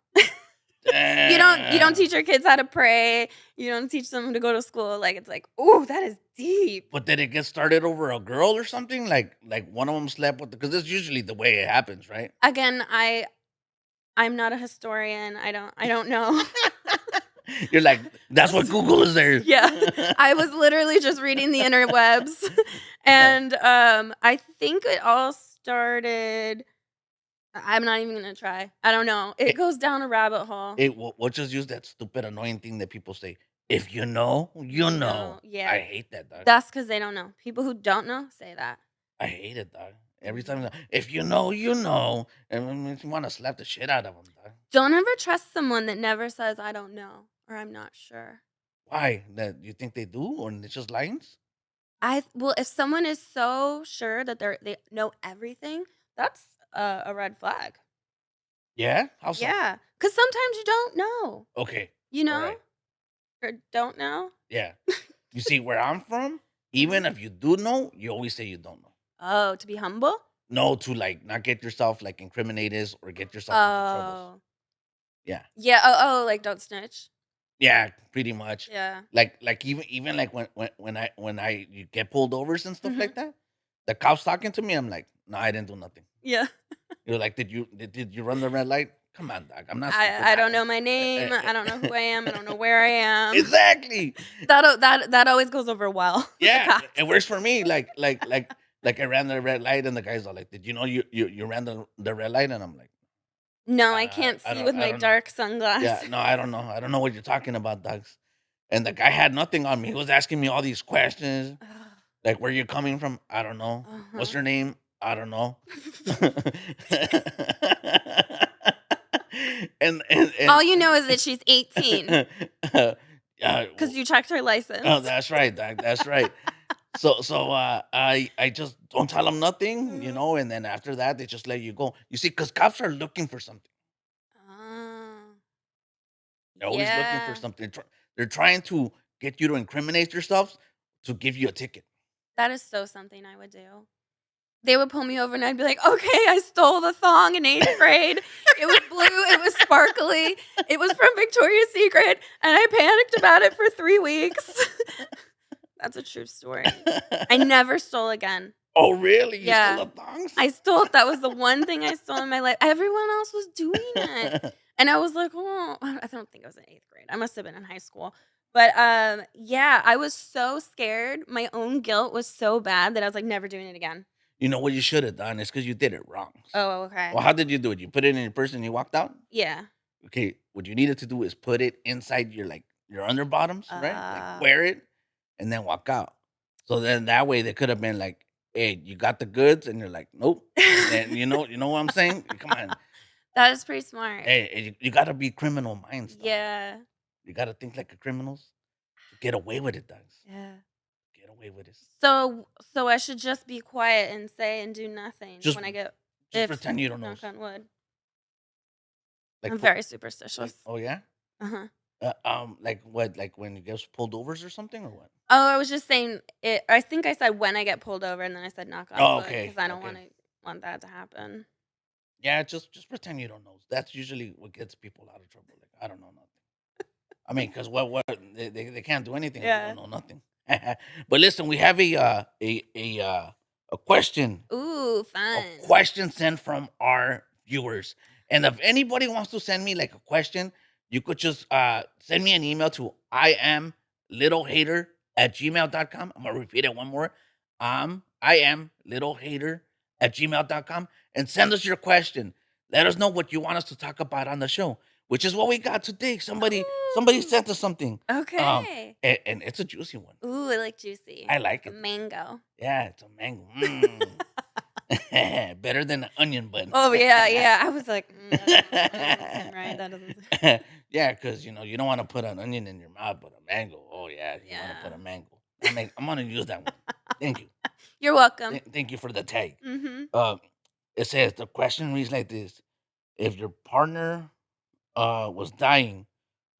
You don't Damn. teach your kids how to pray. You don't teach them to go to school. Like it's like, "Oh, that is deep." But did it get started over a girl or something? Like one of them slept with because that's usually the way it happens, right? Again, I'm not a historian. I don't know. You're like, that's what Google is there. Yeah. I was literally just reading the interwebs. And I think it all started. I'm not even going to try. I don't know. It goes down a rabbit hole. We'll just use that stupid annoying thing that people say. If you know, you You know. know, yeah. I hate that, dog. That's cuz they don't know. People who don't know say that. I hate it, dog. Every Mhm. time, if you know, you know. And it makes me want to slap the shit out of them, dog. Don't ever trust someone that never says I don't know or I'm not sure. Why? That you think they do, or it's just lines? Well, if someone is so sure that they know everything, that's a red flag. Yeah? How so? Yeah, because sometimes you don't know, Okay. you All know, right. or don't know. Yeah. You see, where I'm from, Mhm. even if you do know, you always say you don't know. Oh, to be humble? No, to like not get yourself like incriminated or get yourself into troubles. Oh. Yeah. Yeah, like, don't snitch? Yeah, pretty much. Yeah. Like even like when you get pulled overs and stuff Mhm. like that, the cops talking to me, I'm like, no, I didn't do nothing. Yeah. You're like, did you run the red light? Come on, dog. I'm not stupid. I don't know my name, I don't know who I am, I don't know where I am. Exactly. That always goes over well with the Yeah, it cops. works for me. Like I ran the red light, and the guys are like, "Did you know you ran the red light?" And I'm like, No, I can't see with I my don't know. dark Yeah, sunglasses. no, I don't know. I don't know what you're talking about, dogs." And the guy had nothing on me. He was asking me all these questions, like, "Where you coming from?" I don't know. What's Uh-huh. your name? I don't know. And All you know is that she's 18 uh, because you checked her oh, license. that's right, Doc. That's right. I just don't tell them nothing, Mhm. and then after that they just let you go. You see, because cops are looking for something. Oh. They're always looking for Yeah. something. They're trying to get you to incriminate yourself to give you a ticket. That is so something I would do. They would pull me over and I'd be like, "Okay, I stole the thong in 8th grade. It was blue, it was sparkly, it was from Victoria's Secret, and I panicked about it for 3 weeks." That's a true story. I never stole again. Oh, really? You stole Yeah. the thongs? I stole that was the one thing I stole in my life. Everyone else was doing it. And I was like, "Oh," I don't think I was in 8th grade. I must have been in high school. But, yeah, I was so scared. My own guilt was so bad that I was like, "Never doing it again." You know what you should have done? It's because you did it wrong. Oh, okay. Well, how did you do it? You put it in your purse and you walked out? Yeah. Okay, what you needed to do is put it inside your underbottoms, right? Like Uh, wear it and then walk out. So then that way they could have been like, "Hey, you got the goods," and you're like, "Nope." And then you know what I'm saying? Come on, that is pretty smart. hey, you got to be criminal minds, dog. Yeah. You got to think like a criminals to get away with it, dogs. Yeah. Get away with it. So I should just be quiet and say and do nothing Just when I get just if pretend you don't know. knock on wood. Like I'm put very superstitious. like oh yeah, Uh-huh. like what? Like when you get pulled overs or something or what? Oh, I was just saying it I think I said when I get pulled over and then I said knock on Oh, wood okay, because I don't okay. want that to happen. Yeah, just pretend you don't know. That's usually what gets people out of trouble. Like I don't know nothing. I mean, because what they can't do anything if they Yeah. don't know nothing. But listen, we have a question, Ooh, a fun. question sent from our viewers. And if anybody wants to send me like a question, you could just send me an email to I am littlehater at gmail.com. I'm gonna repeat it one more. I am littlehater at gmail.com and send us your question. Let us know what you want us to talk about on the show, which is what we got today. Somebody Ooh. sent us something. Um Okay. and it's a juicy one. Ooh, I like juicy. I like A it. mango. Yeah, it's a mango. Mm. Better than an onion bun. Oh, yeah, yeah. I was like, that doesn't seem right. That doesn't Yeah, because you don't want to put an onion in your mouth, but a mango. Oh yeah, you want to put Yeah. a mango. I'm gonna use that one. Thank you. You're welcome. Thank you for the tag. Mhm. Uh, it says the question reads like this: if your partner was dying,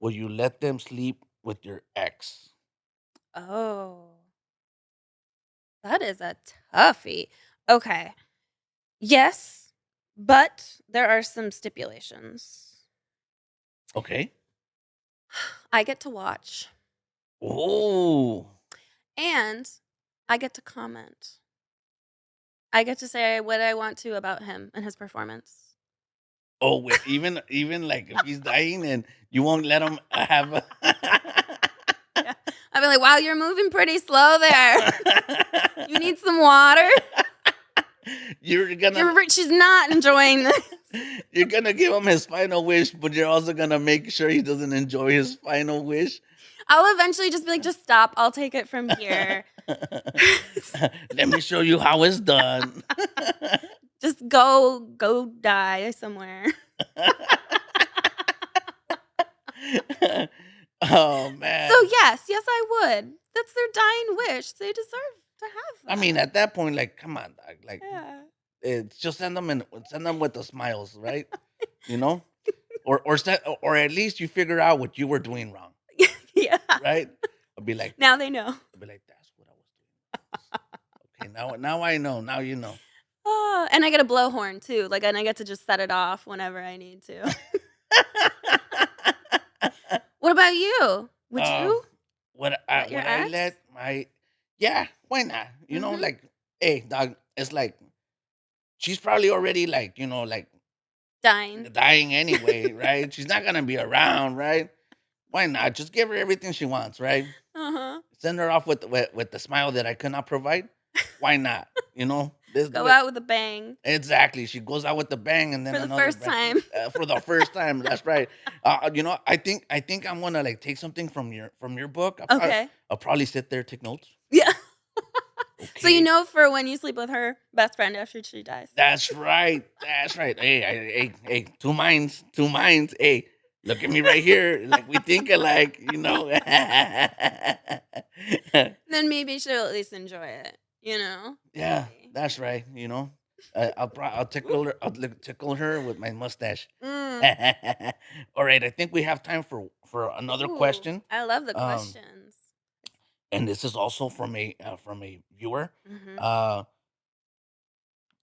will you let them sleep with your ex? Oh, that is a toughie. Okay. Yes, but there are some stipulations. Okay. I get to watch Oh, and I get to comment. I get to say what I want to about him and his performance. oh, wait, even like if he's dying and you won't let him have. Yeah. I'd be like, wow, you're moving pretty slow there. You need some water? You're gonna She's not enjoying this. you're gonna give him his final wish, but you're also gonna make sure he doesn't enjoy his final wish. I'll eventually just be like, just stop. I'll take it from here. Let me show you how it's done. Just go die somewhere. Oh So man. yes, I would. That's their dying wish. They deserve to have I that. mean, at that point, like, come on, dog. Like, Yeah. it's just send them with the smiles, right? you know, or at least you figure out what you were doing wrong, Yeah. right? I'll be like, Now they know. that's what I was doing. Okay, now I know. Now you know. Oh, and I get a blowhorn too. Like, and I get to just set it off whenever I need to. What about you? Would um, you let your would I ex? let my yeah? Why not? Mhm. Like, hey, dog. It's like she's probably already like like Dying. dying anyway, right? She's not gonna be around, right? Why not? Just give her everything she wants, right? Uh-huh. Send her off with the smile that I could not provide. Why not? This Go out with a bang exactly. She goes out with the bang, and then for the another first bang time. for the first time. That's right. I think I'm gonna like take something from your book. Okay. I'll probably sit there take notes. Yeah. So you Okay, know for when you sleep with her best friend after she dies. that's right. That's right. Hey, two minds, two minds. Hey, look at me right here. Like we think alike. Then maybe she'll at least enjoy it, you know? Yeah, Maybe. that's right. I'll tickle her. Tickle her with my mustache. Mm. All right, I think we have time for another Ooh, question. I love the Um, questions. and this is also from a viewer. Mhm. Uh,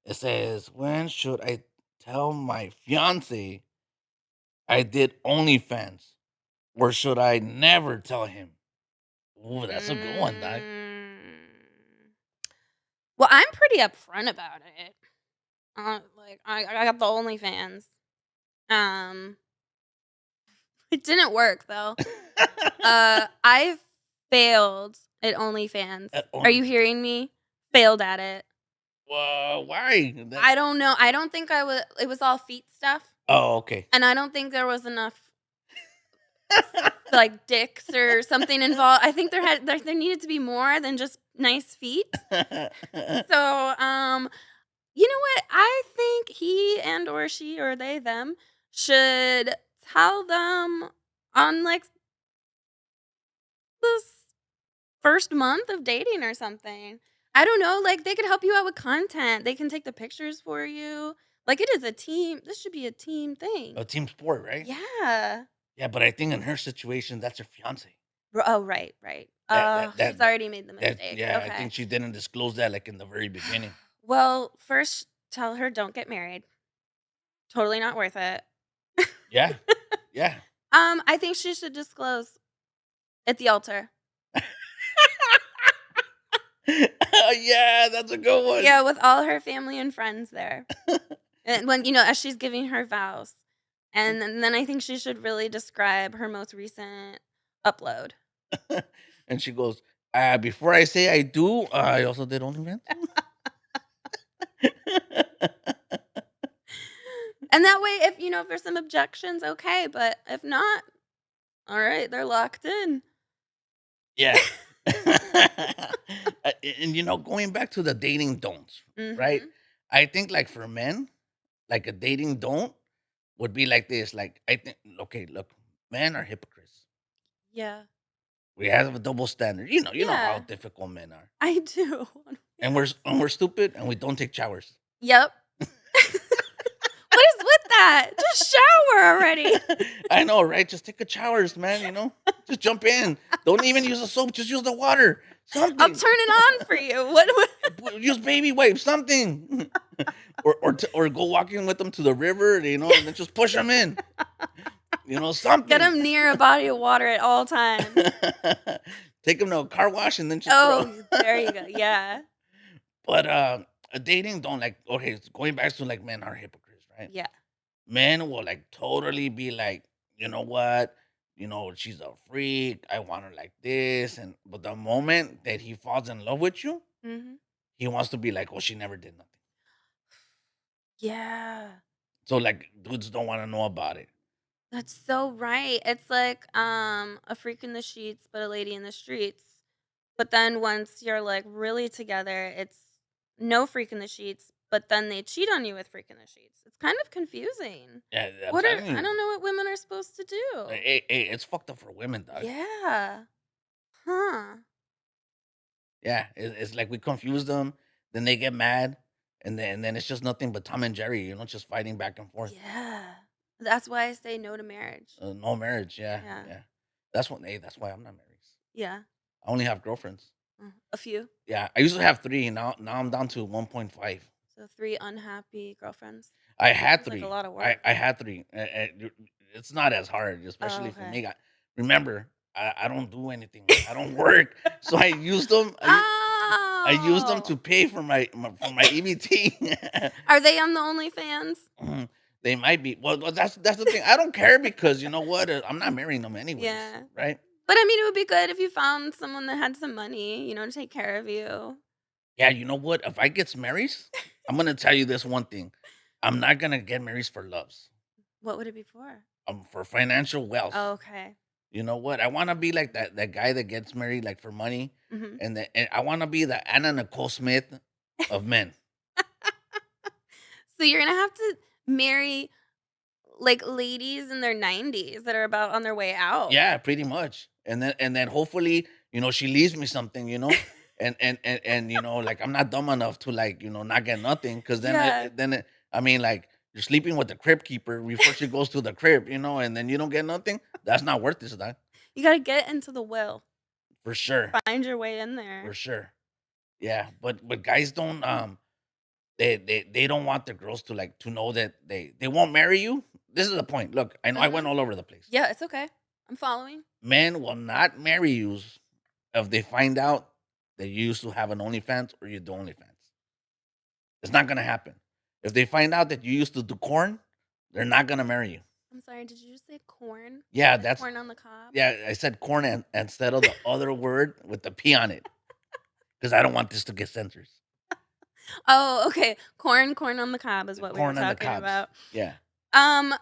it says, "When should I tell my fiance I did OnlyFans, or should I never tell him?" Ooh, that's a good one, Doc. Mm. Well, I'm pretty upfront about it. Like I got the OnlyFans. Um, it didn't work though. I failed at OnlyFans. Are Only. you hearing me? Failed at it. Why? I don't know. I don't think I was. It was all feet stuff, Oh, okay. and I don't think there was enough like dicks or something involved. I think there needed to be more than just nice feet. So, you know what? I think he and or she or they them should tell them on like this first month of dating or something. I don't know, like, they could help you out with content. They can take the pictures for you. Like, it is a team this should be a team A thing. team sport, right? Yeah. Yeah, but I think in her situation, that's her fiance. Oh, right, right. That that She's that that, already made the that mistake. yeah, I Okay. think she didn't disclose that like in the very beginning. Well, first, tell her don't get married. Totally not worth it. Yeah, yeah. I think she should disclose at the altar. Yeah, that's a good one. Yeah, with all her family and friends there. And when as she's giving her vows. And then I think she should really describe her most recent upload. And she goes, before I say I do, I also did OnlyFans. And that way, if if there's some objections, okay, but if not, all right, they're locked in. Yeah. And going back to the dating don'ts, right? Mhm. I think like for men, like a dating don't would be like this. Like I think, okay, look, men are hypocrites. Yeah. We have a double standard. You know how Yeah, difficult men are, I do. and Yes. we're stupid, and we don't take showers. Yep. What is with that? Just shower already. I know, right? Just take a showers, man. Just jump in. Don't even use the soap. Just use the water. I'll Something. turn it on for you. What Use baby wipes. Something. Or go walking with them to the river. And then just push them in. Get Something. them near a body of water at all times. Take them to a car wash and then just throw. Oh, there you go. Yeah. But a dating don't like. Okay, it's going back to like men are hypocrites, right? Yeah. Men will like totally be like, you know what? She's a freak. I want her like this. But the moment that he falls in love with you, Mhm. he wants to be like, oh, she never did nothing. Yeah. So like dudes don't want to know about it. That's so right. It's like a freak in the sheets, but a lady in the streets. But then once you're like really together, it's no freak in the sheets, but then they cheat on you with freak in the sheets. It's kind of confusing. Yeah, I'm telling I you. don't know what women are supposed to do. Hey, it's fucked up for women, dog. Yeah. Huh. Yeah, it's like we confuse them, then they get mad, and then it's just nothing but Tom and Jerry, just fighting back and forth. Yeah. That's why I say no to marriage. No marriage. Yeah, Yeah. yeah. That's what. Hey, that's why I'm not married. Yeah. I only have girlfriends. A few. Yeah, I used to have three. Now I'm down to 1.5. So 3 unhappy girlfriends. I had Sounds like a three. lot of I work. I had three. It's not as hard, Oh, especially for okay. me. Remember, I don't do anything. I don't work, so I used them. I used them to Oh! pay for my EBT. Are they on the OnlyFans? They might be. Well, that's the thing. I don't care because you know what? I'm not marrying them anyways, Yeah. right? But, I mean, it would be good if you found someone that had some money, to take care of you. Yeah, you know what? If I gets married, I'm gonna tell you this one thing. I'm not gonna get married for loves. What would it be for? For financial wealth. Oh, okay. You know what? I want to be like that guy that gets married like for money, Mhm. and I want to be the Anna Nicole Smith of men. So you're gonna have to marry, like, ladies in their 90s that are about on their way out. Yeah, pretty much. And then hopefully, she leaves me something, and like I'm not dumb enough to like, not get nothing because Yeah. I mean like you're sleeping with the crib keeper before she goes to the crib, and then you don't get nothing. That's not worth this, dog. You gotta get into the will. For sure. Find your way in For there. sure. Yeah, but guys don't they don't want the girls to like to know that they won't marry you. This is the point. Look, I know I went Mhm. all over the place. Yeah, it's okay. I'm following. Men will not marry you if they find out that you used to have an OnlyFans or you do OnlyFans. It's not gonna happen. If they find out that you used to do corn, they're not gonna marry you. I'm sorry, did you just say corn? Yeah, Like that's corn on the cob? yeah. I said corn instead of the other word with the P on it because I don't want this to get censored. Oh, okay. Corn on the cob is The what we were corn and the talking cobs. about. Yeah. Um,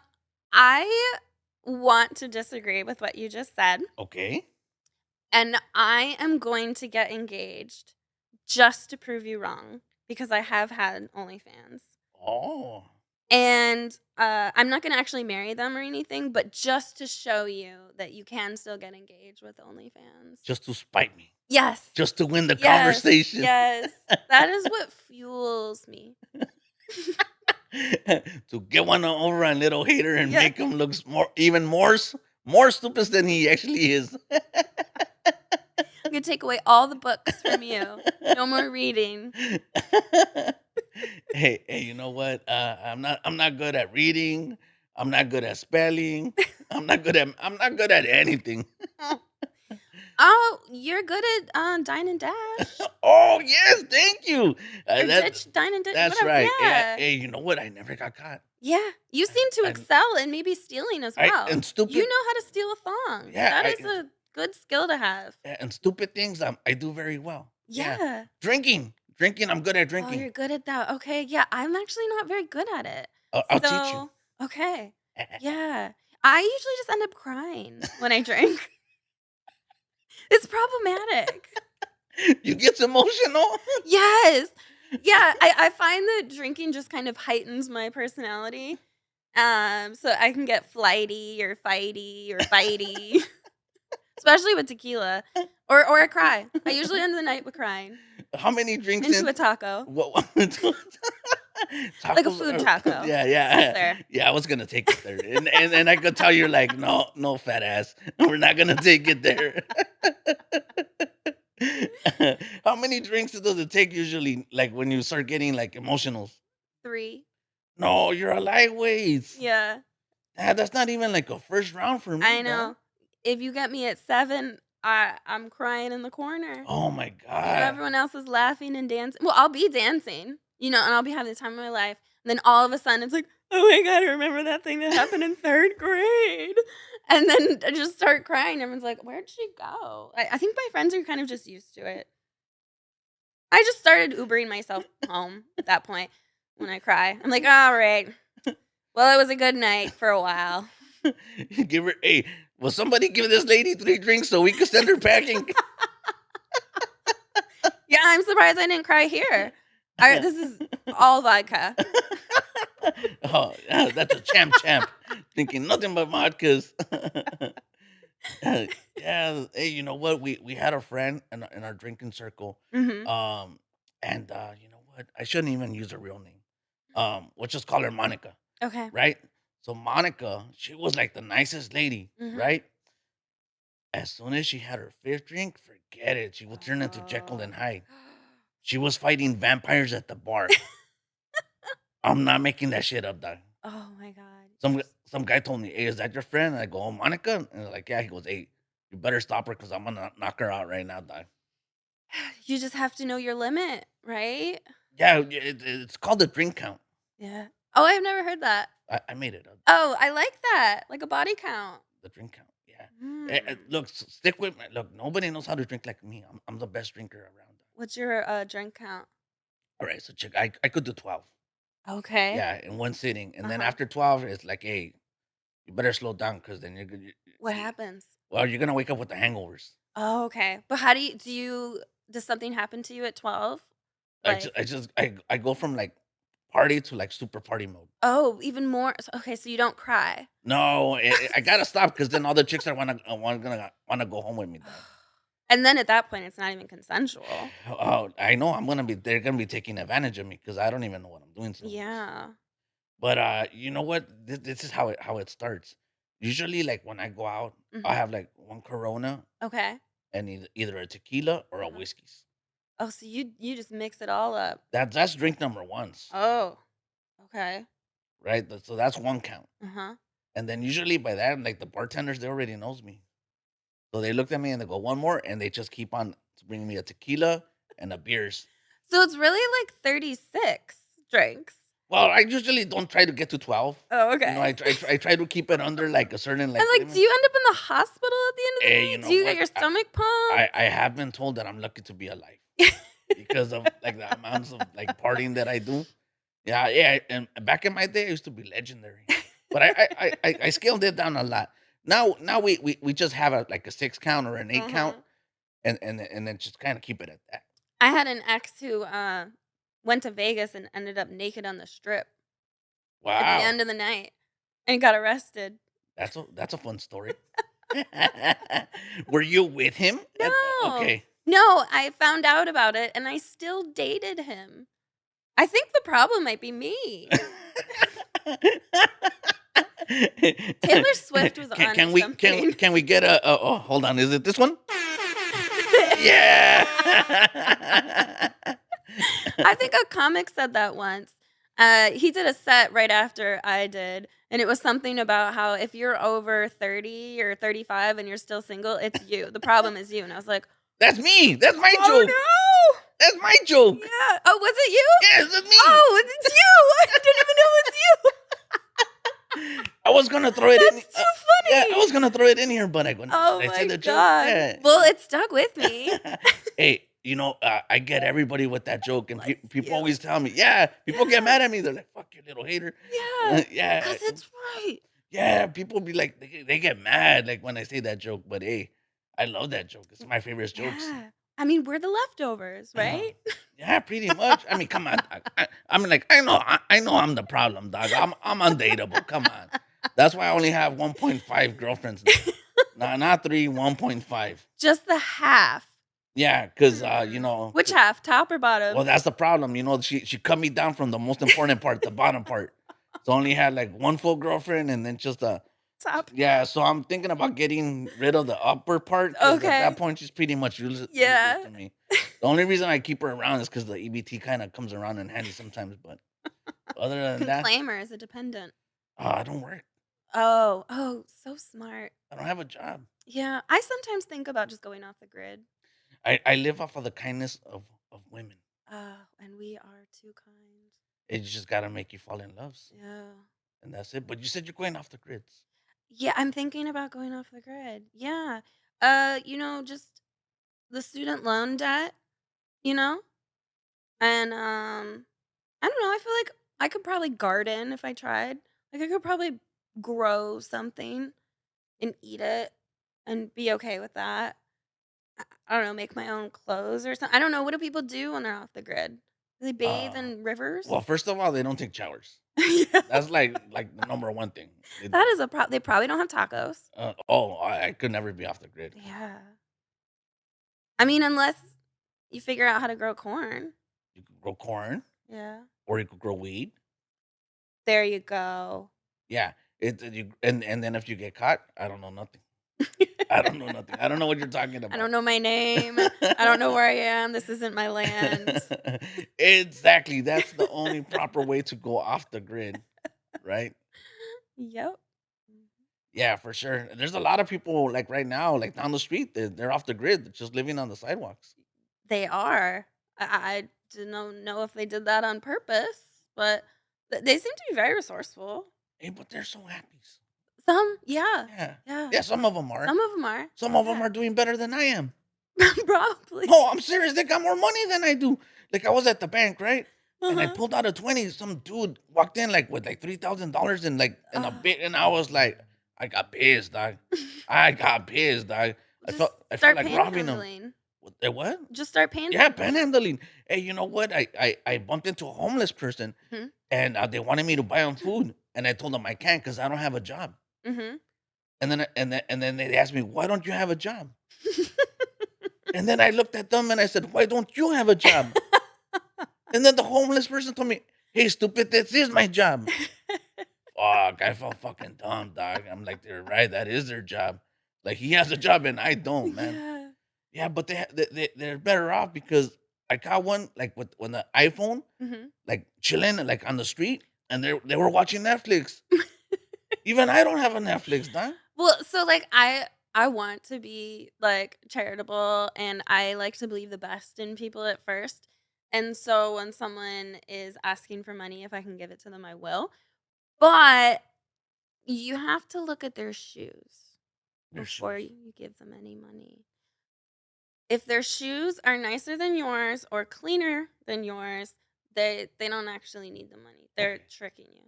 I want to disagree with what you just said, Okay. and I am going to get engaged just to prove you wrong because I have had OnlyFans. Oh. And I'm not going to actually marry them or anything, but just to show you that you can still get engaged with OnlyFans. Just to spite me. Yes. Just to win the Yes. conversation. Yes. That is what fuels me. To get one over on little hater and Yeah. make him look even more stupid than he actually is. I'm going to take away all the books from you. No more reading. Hey, you know what? I'm not good at reading. I'm not good at spelling. I'm not good at anything. Oh, you're good at Dine and Dash. Oh yes, thank you. Or That Ditch, Dine and Ditch. that's Whatever. right. Yeah. Yeah. Hey, you know what? I never got caught. Yeah. You seem to I- excel in maybe stealing as well. and stupid. You know how to steal a thong. Yeah, That is a good skill to have. And stupid things I do very well. Yeah. Drinking. I'm good at Oh, drinking. you're good at that. Okay. Yeah. I'm actually not very good at it. I'll teach you. Okay. Yeah. I usually just end up crying when I drink. It's problematic. You get emotional. Yes. Yeah. I find that drinking just kind of heightens my personality. So I can get flighty or fighty or bitey. Especially with tequila. Or a cry. I usually end the night with crying. How many drinks Into a taco. What? Like a food taco. Yeah, Get there. yeah. I was gonna take it there, and I could tell you're like, no, fat ass. We're not gonna take it there. How many drinks does it take usually? Like when you start getting like emotional? 3. No, you're a lightweight. Yeah. That's not even like a first round for me. I dog. know. If you get me at 7, I'm crying in the corner. Oh my god. Everyone else is laughing and dancing. Well, I'll be dancing, and I'll be having the time of my life. And then all of a sudden, it's like, oh my God, I remember that thing that happened in 3rd grade. And then I just start crying. Everyone's like, where'd she go? I think my friends are kind of just used to it. I just started Ubering myself home at that point when I cry. I'm like, all right. Well, it was a good night for a while. Give her, hey, will somebody give this lady 3 drinks so we can send her packing? Yeah, I'm surprised I didn't cry here. This is all vodka. Oh, yeah, that's a champ. Thinking nothing but vodkas. Yeah, hey, you know what? We had a friend in our drinking circle. Hmm. And you know what? I shouldn't even use her real name. We'll just call her Monica, Okay. right? So Monica, she was like the nicest lady, Mhm. right? As soon as she had her fifth drink, forget it. She would turn into Jekyll Oh. and Hyde. She was fighting vampires at the bar. I'm not making that shit up, dog. Oh my god. Some guy told me, "Hey, is that your friend?" And I go, "Oh, Monica." And they're like, "Yeah." He goes, "Hey, you better stop her because I'm gonna knock her out right now, dog." You just have to know your limit, right? Yeah, it's called the drink count. Yeah. Oh, I've never heard that. I made it up. Oh, I like that, like a body count. The drink count. Yeah. Mm. Look, stick with me. Look, nobody knows how to drink like me. I'm the best drinker around. What's your, drink count? All right, so check. I could do 12. Okay. Yeah, in one sitting, and then Uh-huh. after 12, it's like, hey, you better slow down because then you're good. What happens? Well, you're gonna wake up with the hangovers. Oh, okay. But how does something happen to you at 12? Like I go from like party to like super party mode. oh, even more okay, so you don't cry. No, I gotta stop because then all the chicks are gonna wanna go home with me. Dog. And then at that point, it's not even consensual. Oh, I know I'm gonna be. They're gonna be taking advantage of me because I don't even know what I'm doing sometimes. Yeah. But you know what? This is how it starts. Usually, like when I go out, I Mhm. have like one Corona Okay. and either a tequila or a Uh-huh. whiskey. Oh, so you just mix it all up. That's drink number ones, Oh, okay. right? So that's one count. Uh-huh. And then usually by that, like the bartenders, they already knows me. So they looked at me and they go one more, and they just keep on bringing me a tequila and a beers. So it's really like 36 drinks. Well, I usually don't try to get to 12. Oh, You know, okay. I try to keep it under like a certain And, like like, do limit. you end up in the hospital at the end of the Hey, you night? know Do you get what? your stomach pumped? I have been told that I'm lucky to be alive because of like the amounts of like partying that I do. Yeah, yeah. And back in my day, I used to be legendary, but I scaled it down a lot. Now we just have a like a 6 count or an 8 count, Uh-huh. and then just kind of keep it at that. I had an ex who, went to Vegas and ended up naked on the strip at the Wow, end of the night and got arrested. that's a fun story. Were you with him? No. Okay. No, I found out about it and I still dated him. I think the problem might be me. Taylor Swift was onto something. can we get a oh, hold on, is it this one? Yeah. I think a comic said that once. He did a set right after I did, and it was something about how if you're over 30 or 35 and you're still single, it's you. The problem is you. And I was like, That's me. That's my oh joke. no. That's my joke. Yeah. Oh, was it you? Yes, that's me. Oh, it's you. I didn't even know it was you. I was gonna throw it in. That's too Yeah, I funny. was gonna throw it in here, but I go, "Nah, Oh should I say my the joke?" god. Yeah. Well, it stuck with me. Hey, you know, I get everybody with that joke, and Bless people you. always tell me, yeah, people get Yeah. mad at me. They're like, "Fuck you, little hater." Yeah. Yeah, Because it's right. yeah. People be like, they get mad like when I say that joke, but hey, I love that joke. It's my favorite jokes. Yeah. I mean, we're the leftovers, Uh, right? yeah, pretty much. I mean, come on. I mean, like, I know I'm the problem, dog. I'm undateable. Come on. That's why I only have 1.5 girlfriends now. Not three, 1.5. Just the half. Yeah, because you Hmm. know, Which half? Top or well, bottom? that's the problem. You know, she cut me down from the most important part, the bottom part. So I only had like one full girlfriend, and then just a Top yeah. half. So I'm thinking about getting rid of the upper part because at that Okay. point she's pretty much useless Yeah. to me. The only reason I keep her around is because the EBT kind of comes around in handy sometimes. But other than that, Conclaimer is a dependent. I don't work. Oh, oh, so smart. I don't have a job. Yeah, I sometimes think about just going off the grid. I live off of the kindness of women. And we are too kind. It just gotta make you fall in love, Yeah. and that's it. But you said you're going off the grids. Yeah, I'm thinking about going off the grid. Yeah. Just the student loan debt, you know? And I don't know, I feel like I could probably garden if I tried. Like I could probably grow something and eat it and be okay with that. I don't know, make my own clothes or something. I don't know. What do people do when they're off the grid? Do they bathe Uh, in rivers? well, first of all, they don't take showers. Yeah. That's like the number one thing. That is a problem. They probably don't have tacos. I could never be off the grid. Yeah. I mean, unless you figure out how to grow corn. You could grow corn, Yeah. or you could grow weed. There you go. Yeah, And then if you get caught, I don't know nothing. I don't know nothing. I don't know what you're talking I don't about. know my name. I don't know where I am. This isn't my land. Exactly. That's the only proper way to go off the grid, right? Yep. Yeah, for sure. There's a lot of people like right now, like down the street, they're off the grid, just living on the sidewalks. They are. I don't know if they did that on purpose, but they seem to be very resourceful. Hey, but they're so happy. Some, yeah, Yeah. yeah. Yeah, some of them are. Some of them are. Some of them Yeah, are doing better than I am. probably. No, I'm serious. They got more money than I do. Like I was at the bank, right? And I Uh-huh. pulled out a 20. Some dude walked in like with like $3,000 in like in a Uh, bit, and I was like, I got pissed, dog. I got pissed, dog. just I felt start like robbing him. panhandling. What? Just start Yeah, panhandling. panhandling. Hey, you know what? I bumped into a homeless person, Mhm. and they wanted me to buy them food, and I told them I can't because I don't have a job. Mhm. And then they asked me, why don't you have a job? And then I looked at them and I said, why don't you have a job? And then the homeless person told me, hey, stupid, this is my job. Fuck, I felt fucking dumb, dog. I'm like, they're right. That is their job. Like, he has a job and I don't, man. Yeah. Yeah, but they're better off because I caught one, like, with on the iPhone, Mhm. like, chilling, like, on the street, and they were watching Netflix. Even I don't have a Netflix, dog. Well, so like I want to be like charitable and I like to believe the best in people at first. And so when someone is asking for money, if I can give it to them, I will. But you have to look at their shoes Their before shoes. you give them any money. If their shoes are nicer than yours or cleaner than yours, they don't actually need the money. They're Okay. tricking you.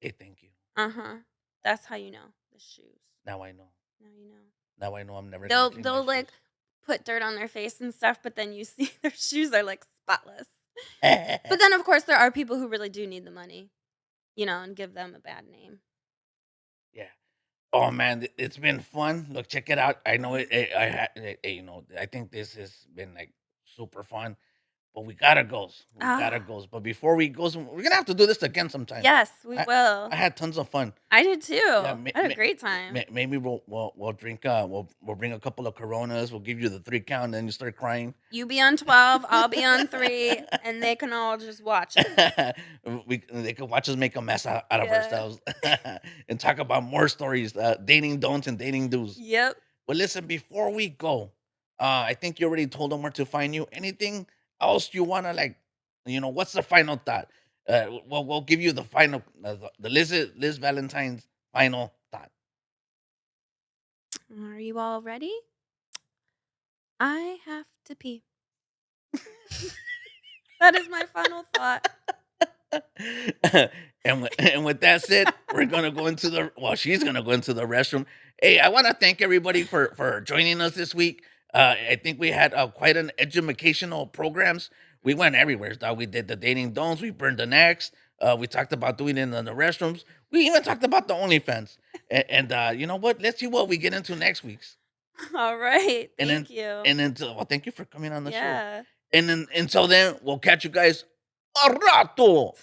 Hey, thank you. Uh-huh. That's how you know the shoes. Now I know. Now you know. Now I know I'm never gonna They'll clean my they'll shoes. like put dirt on their face and stuff, but then you see their shoes are like spotless. But then of course there are people who really do need the money, and give them a bad name. Yeah. Oh man, it's been fun. Look, check it out. I know Mhm. I think this has been like super fun. But we gotta go. We gotta Ah, go. But before we go, we're gonna have to do this again sometime. yes, we I will. I had tons of fun. I did too. Yeah, I had a great time. maybe we'll drink. We'll bring a couple of Coronas. We'll give you the 3 count, and then you start crying. You be on 12, I'll be on 3, and they can all just watch us. They could watch us make a mess out of Yeah. ourselves and talk about more stories, dating don'ts and dating do's. Yep. But listen, before we go, I think you already told them where to find you. Anything else you wanna like? What's the final thought? We'll give you the final, the Liz Valentine's final thought. Are you all ready? I have to pee. That is my final thought. And with that said, we're gonna go into she's gonna go into the restroom. Hey, I want to thank everybody for joining us this week. I think we had quite an educational programs. We went everywhere. Dog. We did the dating don'ts. We burned the necks. We talked about doing it in the restrooms. We even talked about the OnlyFans. And you know what? Let's see what we get into next week's. All right. And Thank then you. and then well, thank you for coming on the show. Yeah. And then until then, we'll catch you guys a rato.